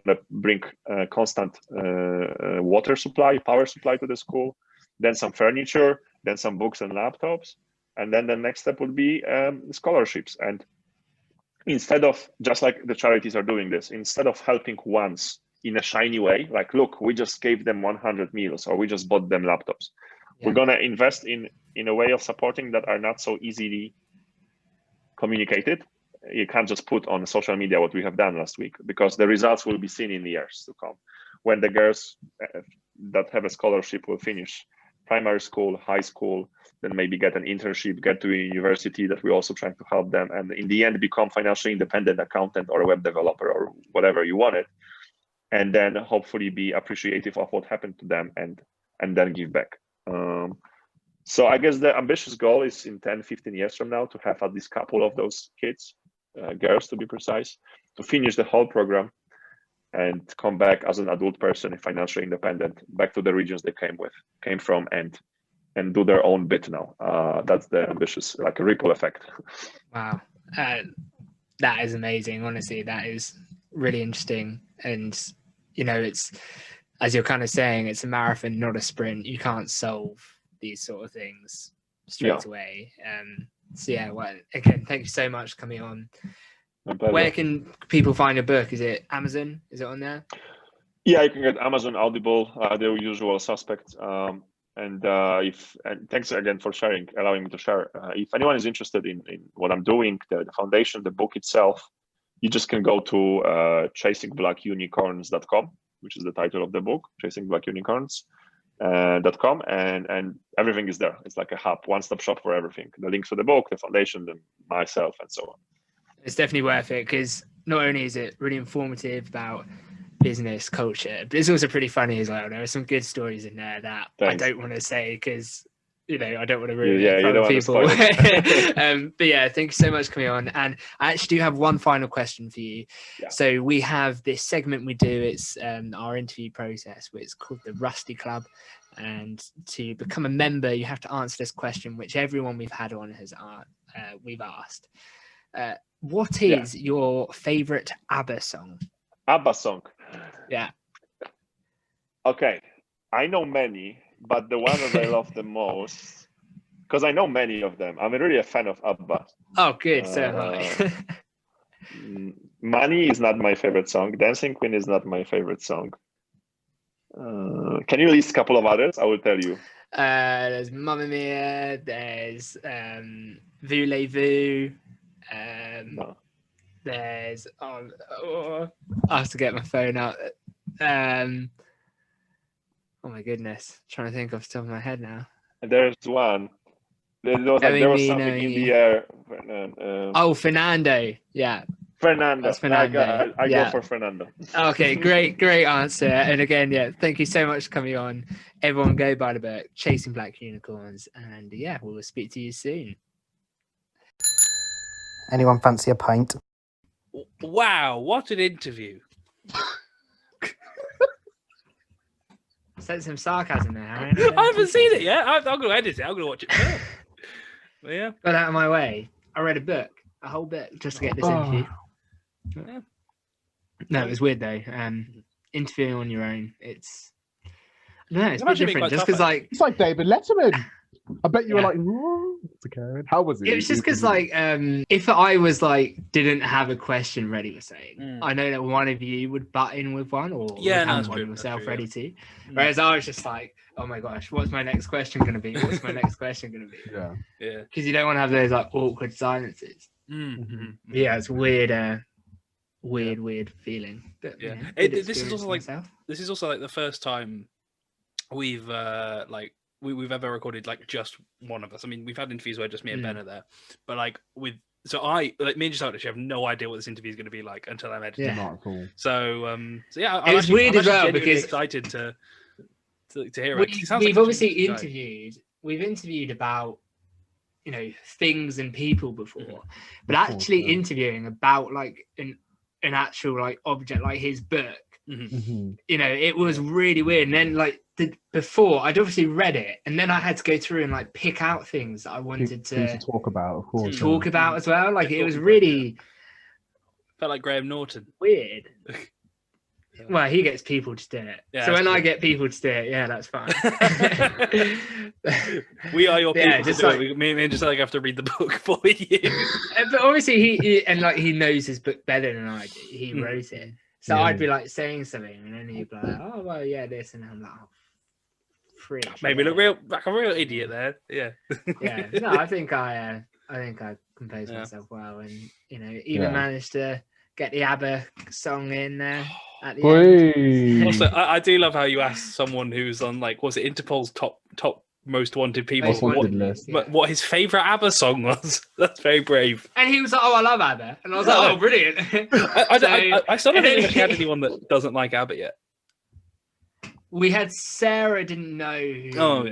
to bring constant water supply, power supply to the school, then some furniture, then some books and laptops. And then the next step would be scholarships. And instead of, just like the charities are doing this, instead of helping once in a shiny way, like, look, we just gave them 100 meals or we just bought them laptops. Yeah. We're going to invest in a way of supporting that are not so easily communicated. You can't just put on social media what we have done last week, because the results will be seen in the years to come. When the girls that have a scholarship will finish primary school, high school, then maybe get an internship, get to a university that we're also trying to help them, and in the end become financially independent accountant or a web developer or whatever you wanted, and then hopefully be appreciative of what happened to them and then give back. So I guess the ambitious goal is in 10, 15 years from now to have at least a couple of those kids, girls to be precise, to finish the whole program and come back as an adult person, financially independent, back to the regions they came from, and do their own bit now. That's the ambitious, like a ripple effect. Wow, that is amazing. Honestly, that is really interesting. And it's, as you're kind of saying, it's a marathon, not a sprint. You can't solve these sort of things straight away. So yeah, well, again, thank you so much for coming on. Where can people find your book? Is it Amazon? Is it on there? Yeah, you can get Amazon, Audible, the usual suspects. And thanks again for allowing me to share. If anyone is interested in what I'm doing, the foundation, the book itself, you just can go to chasingblackunicorns.com, which is the title of the book, chasingblackunicorns.com, and everything is there. It's like a hub, one-stop shop for everything. The links to the book, the foundation, myself, and so on. It's definitely worth it, because not only is it really informative about business culture, but it's also pretty funny as well. There are some good stories in there that I don't want to say, because I don't want to ruin it for other people. But yeah, thank you so much for coming on. And I actually do have one final question for you. Yeah. So we have this segment we do. It's our interview process, which is called the Rusty Club. And to become a member, you have to answer this question, which everyone we've had on we've asked. What is your favorite Abba song? Abba song. Yeah. Okay. I know many, but the one that I love the most, because I know many of them. I'm really a fan of Abba. Oh, good. So am I. Money is not my favorite song. Dancing Queen is not my favorite song. Can you list a couple of others? I will tell you. There's Mamma Mia. There's Voulez-Vous. No. There's I have to get my phone out. Oh my goodness, I'm trying to think off the top of my head now. There's one. There was something in the air. Fernando. Yeah. Fernando. That's Fernando. I go for Fernando. Okay, great answer. And again, thank you so much for coming on. Everyone go buy the book, Chasing Black Unicorns. And we'll speak to you soon. Anyone fancy a pint? Wow, what an interview. Sense some sarcasm there, Harry. I haven't seen it yet. I'm going to edit it. I'm going to watch it first. But yeah. Got out of my way. I read a whole book, just to get this interview. Yeah. No, it was weird though. Interviewing on your own, it's a bit different. Just because, it's like David Letterman. I bet you were like, okay. How was it? It was just because, if I was didn't have a question ready for saying, I know that one of you would butt in with one, or have one yourself ready to. Whereas I was just like, oh my gosh, what's my next question going to be? What's my next question going to be? Yeah. Because you don't want to have those awkward silences. Mm-hmm. Yeah, it's weird. Weird feeling. But, this is also the first time we've we've ever recorded like just one of us. I mean, we've had interviews where just me and Ben are there, but like me and Joscel actually have no idea what this interview is going to be like until I'm editing. Not at all. So yeah, it's weird as well because excited to hear it. We've obviously interviewed about things and people before, but actually interviewing about like an actual like object like his book, it was really weird. And then like before I'd obviously read it, and then I had to go through and like pick out things that I wanted to talk about, of course, as well. Like it was really felt like Graham Norton. Weird. Well, he gets people to do it. Yeah, so when I get people to do it, yeah, that's fine. We are your people to do it. Me and just like have to read the book for you. But obviously he knows his book better than I do. He wrote it. So I'd be like saying something, and then he'd be like, "Oh well, yeah, this," and I'm like, "Oh, freak." Maybe look like a real idiot there. Yeah. Yeah. No, I think I composed myself well, and even managed to get the Abba song in there at the end. Also, I do love how you asked someone who's on like, was it Interpol's top most wanted people what his favorite ABBA song was. That's very brave. And he was like, "Oh, I love ABBA," and I was like, "Oh, brilliant." I still don't think we had anyone that doesn't like ABBA yet. We had Sarah didn't know who. Oh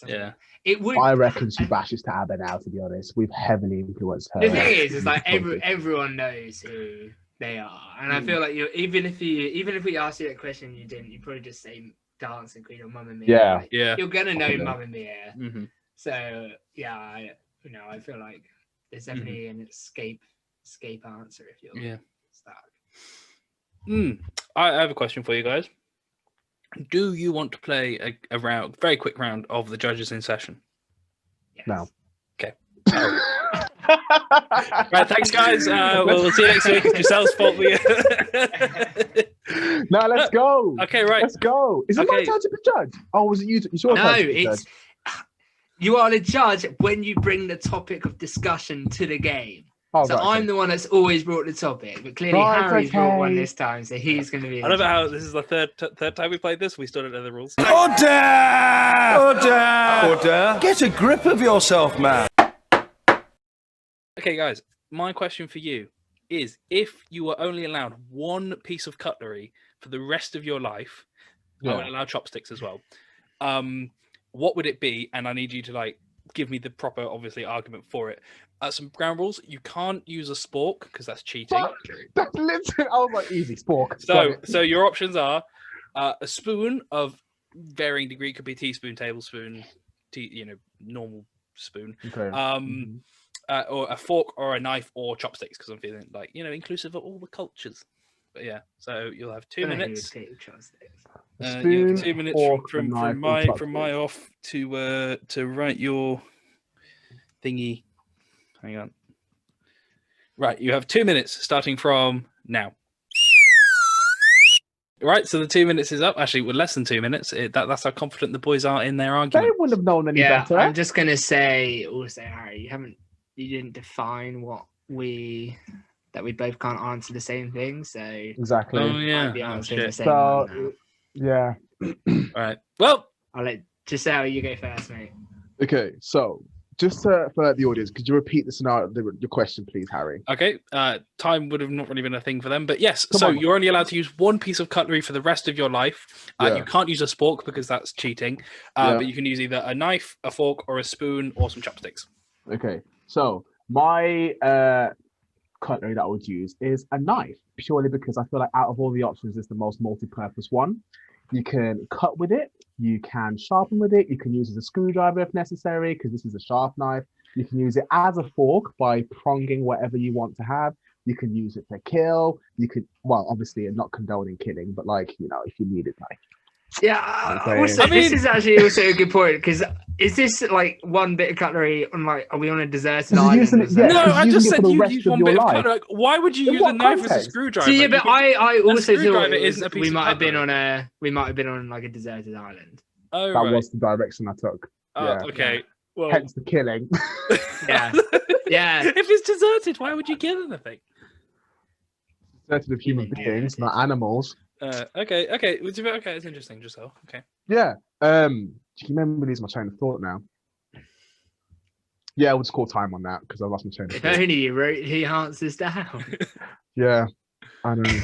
yeah. It would. I reckon she bashes to ABBA now. To be honest, we've heavily influenced her. The thing is like everyone knows who they are, and I feel like even if we asked you that question and you didn't, you probably just say Dancing Queen or Mamma Mia. Yeah. You're gonna know Mamma Mia. So yeah, I feel like there's definitely an escape answer if you're stuck. I have a question for you guys. Do you want to play a very quick round of the judges in session? Yes. No. Okay. Right, thanks guys. We'll see you next week. It's Jocel's fault. No, let's go. Okay, right. Let's go. Is it my turn to be judge? Oh, was it you? You are the judge when you bring the topic of discussion to the game. Oh, so I'm the one that's always brought the topic, but clearly Harry's brought one this time, so he's going to be. I don't know how this is the third time we played this. We still don't know the rules. Order! Get a grip of yourself, man. Okay, guys. My question for you is: if you were only allowed one piece of cutlery for the rest of your life, I would allow chopsticks as well. What would it be? And I need you to like give me the proper, obviously, argument for it. Some ground rules: you can't use a spork because that's cheating. That's literally. I was like, easy spork. So your options are a spoon of varying degree, could be teaspoon, tablespoon, normal spoon. Okay. Or a fork or a knife or chopsticks, because I'm feeling like inclusive of all the cultures. But yeah, so you'll have 2 minutes. You have 2 minutes from my off to write your thingy. Hang on. Right, you have 2 minutes starting from now. Right, so the 2 minutes is up. Actually, with less than 2 minutes. That's how confident the boys are in their argument. They wouldn't have known any better. I'm just gonna say also, Harry, you didn't define we both can't answer the same thing. So exactly. Oh yeah. The same one yeah. All right. Well, I'll let Joscel, you go first, mate. Okay, so just for the audience, could you repeat the scenario, your question, please, Harry? Okay. Time would have not really been a thing for them, but yes. You're only allowed to use one piece of cutlery for the rest of your life. You can't use a spork because that's cheating. But you can use either a knife, a fork, or a spoon, or some chopsticks. Okay. So my cutlery that I would use is a knife, purely because I feel like out of all the options, it's the most multi-purpose one. You can cut with it, you can sharpen with it, you can use it as a screwdriver if necessary, because this is a sharp knife. You can use it as a fork by pronging whatever you want to have. You can use it to kill. You could, well, obviously, I'm not condoning killing, but like, if you need it, like. Yeah. Also, this is actually also a good point, because is this like one bit of cutlery on like, are we on a deserted island? No, I just said you use one bit of cutlery. Like, why would you use a knife as a screwdriver? So, yeah, but I also thought we might have been on like a deserted island. Oh, that was the direction I took. Oh, yeah. Okay. Well, hence the killing. Yeah. If it's deserted, why would you kill anything? Deserted of human beings, not animals. Okay. It's interesting, Joscel. Okay. Yeah. you remember losing my train of thought now? Yeah, we'll just call time on that because I lost my train of If thought. only you wrote the answers down. Yeah, I know.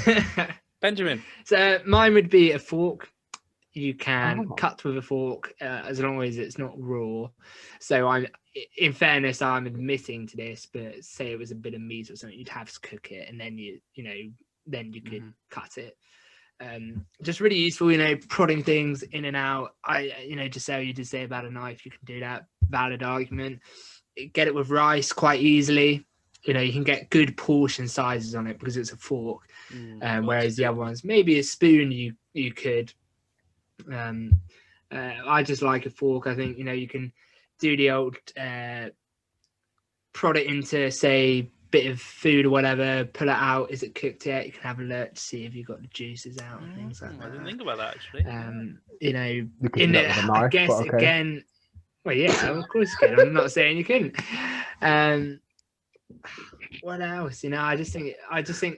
Benjamin. So mine would be a fork. You can cut with a fork as long as it's not raw. So in fairness, I'm admitting to this, but say it was a bit of meat or something, you'd have to cook it, and then you could cut it. Just really useful, prodding things in and out. Joscel, you did say about a knife, you can do that. Valid argument. Get it with rice quite easily. You can get good portion sizes on it because it's a fork. Whereas the other ones, maybe a spoon, you could. I just like a fork. I think you can do the old prod it into, say, bit of food or whatever, pull it out. Is it cooked yet? You can have a look to see if you've got the juices out and things like that. I didn't think about that actually. I guess again, well, yeah, of course you can. I'm not saying you couldn't. What else? I just think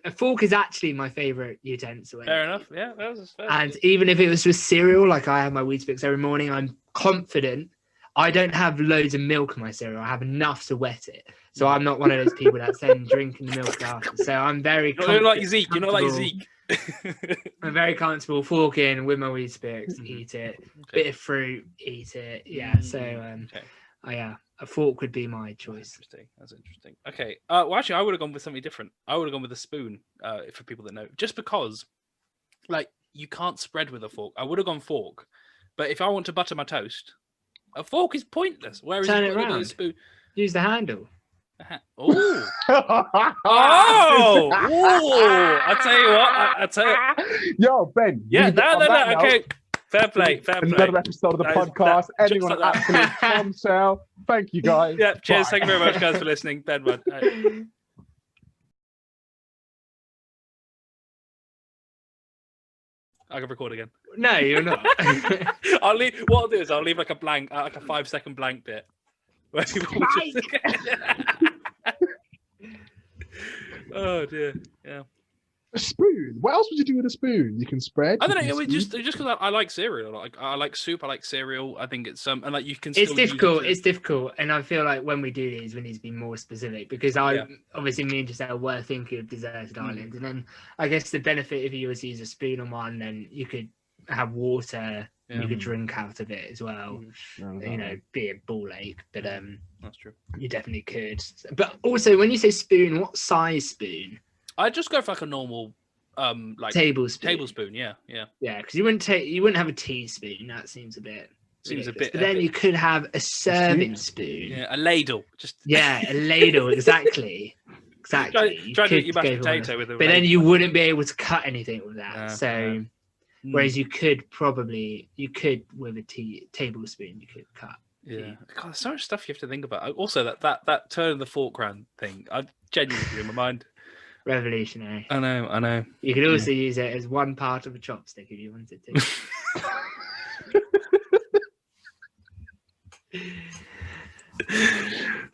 a fork is actually my favorite utensil. Fair enough. Yeah, that was fair. And even if it was with cereal, like I have my Weetabix every morning, I'm confident. I don't have loads of milk in my cereal. I have enough to wet it. So I'm not one of those people that's then drinking the milk after. So I'm very You're not like Zeke. You're not like Zeke. I'm very comfortable forking with my Weetabix, eat it. Bit of fruit, eat it. Yeah. So a fork would be my choice. That's interesting. Okay. Well, actually, I would have gone with something different. I would have gone with a spoon. For people that know, just because, like, you can't spread with a fork. I would have gone fork, but if I want to butter my toast, a fork is pointless. Whereas turn it with a around. spoon, Use the handle. Oh! I tell you what. I tell you. Yo, Ben. Yeah. No. Okay. Fair play. Another episode of the podcast. Ending on an absolute bombshell. Thank you, guys. Yeah. Cheers. Bye. Thank you very much, guys, for listening. Ben, one. I can record again. No, you're not. I'll leave. What I'll do is I'll leave like a blank, like a 5-second blank bit. Where people just... Oh dear. Yeah. A spoon. What else would you do with a spoon? You can spread. I don't know. It was just because I like cereal. Like I like soup. I like cereal. I think it's and like you can. It's difficult. It's difficult, and I feel like when we do these, we need to be more specific because obviously me and Joscel were thinking of deserted islands, and then I guess the benefit if you were to use a spoon on one, then you could have water. You could drink out of it as well. Be a ball ache, but that's true. You definitely could. But also, when you say spoon, what size spoon? I'd just go for like a normal, like tablespoon. Tablespoon, yeah. Because you wouldn't have a teaspoon. That seems a bit. Seems a bit. But then you could have a serving spoon. Yeah, a ladle. A ladle. Exactly. Try to get your mashed potato with it. But then you wouldn't be able to cut anything with that. Whereas you could with a tablespoon, you could cut. Yeah. God, there's so much stuff you have to think about. Also, that turn of the fork round thing, I genuinely blew my mind. Revolutionary. I know. You could also use it as one part of a chopstick if you wanted to.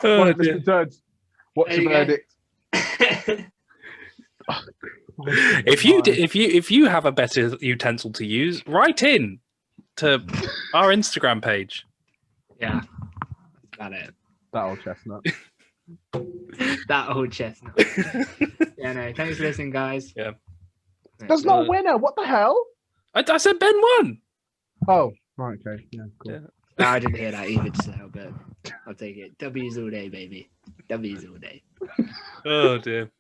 Right, Mr. Judge, what's your verdict? If you have a better utensil to use, write in to our Instagram page. Yeah, that's about it. That old chestnut. That old chestnut. Yeah, no. Thanks for listening, guys. Yeah. There's no winner. What the hell? I said Ben won. Oh, right. Okay. Yeah. Cool. Yeah. No, I didn't hear that either, Joscel, but I'll take it. W's all day, baby. W's all day. Oh dear.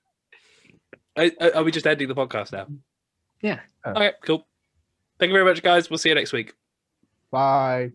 Are we just ending the podcast now? Yeah. Okay. Cool. Thank you very much, guys. We'll see you next week. Bye.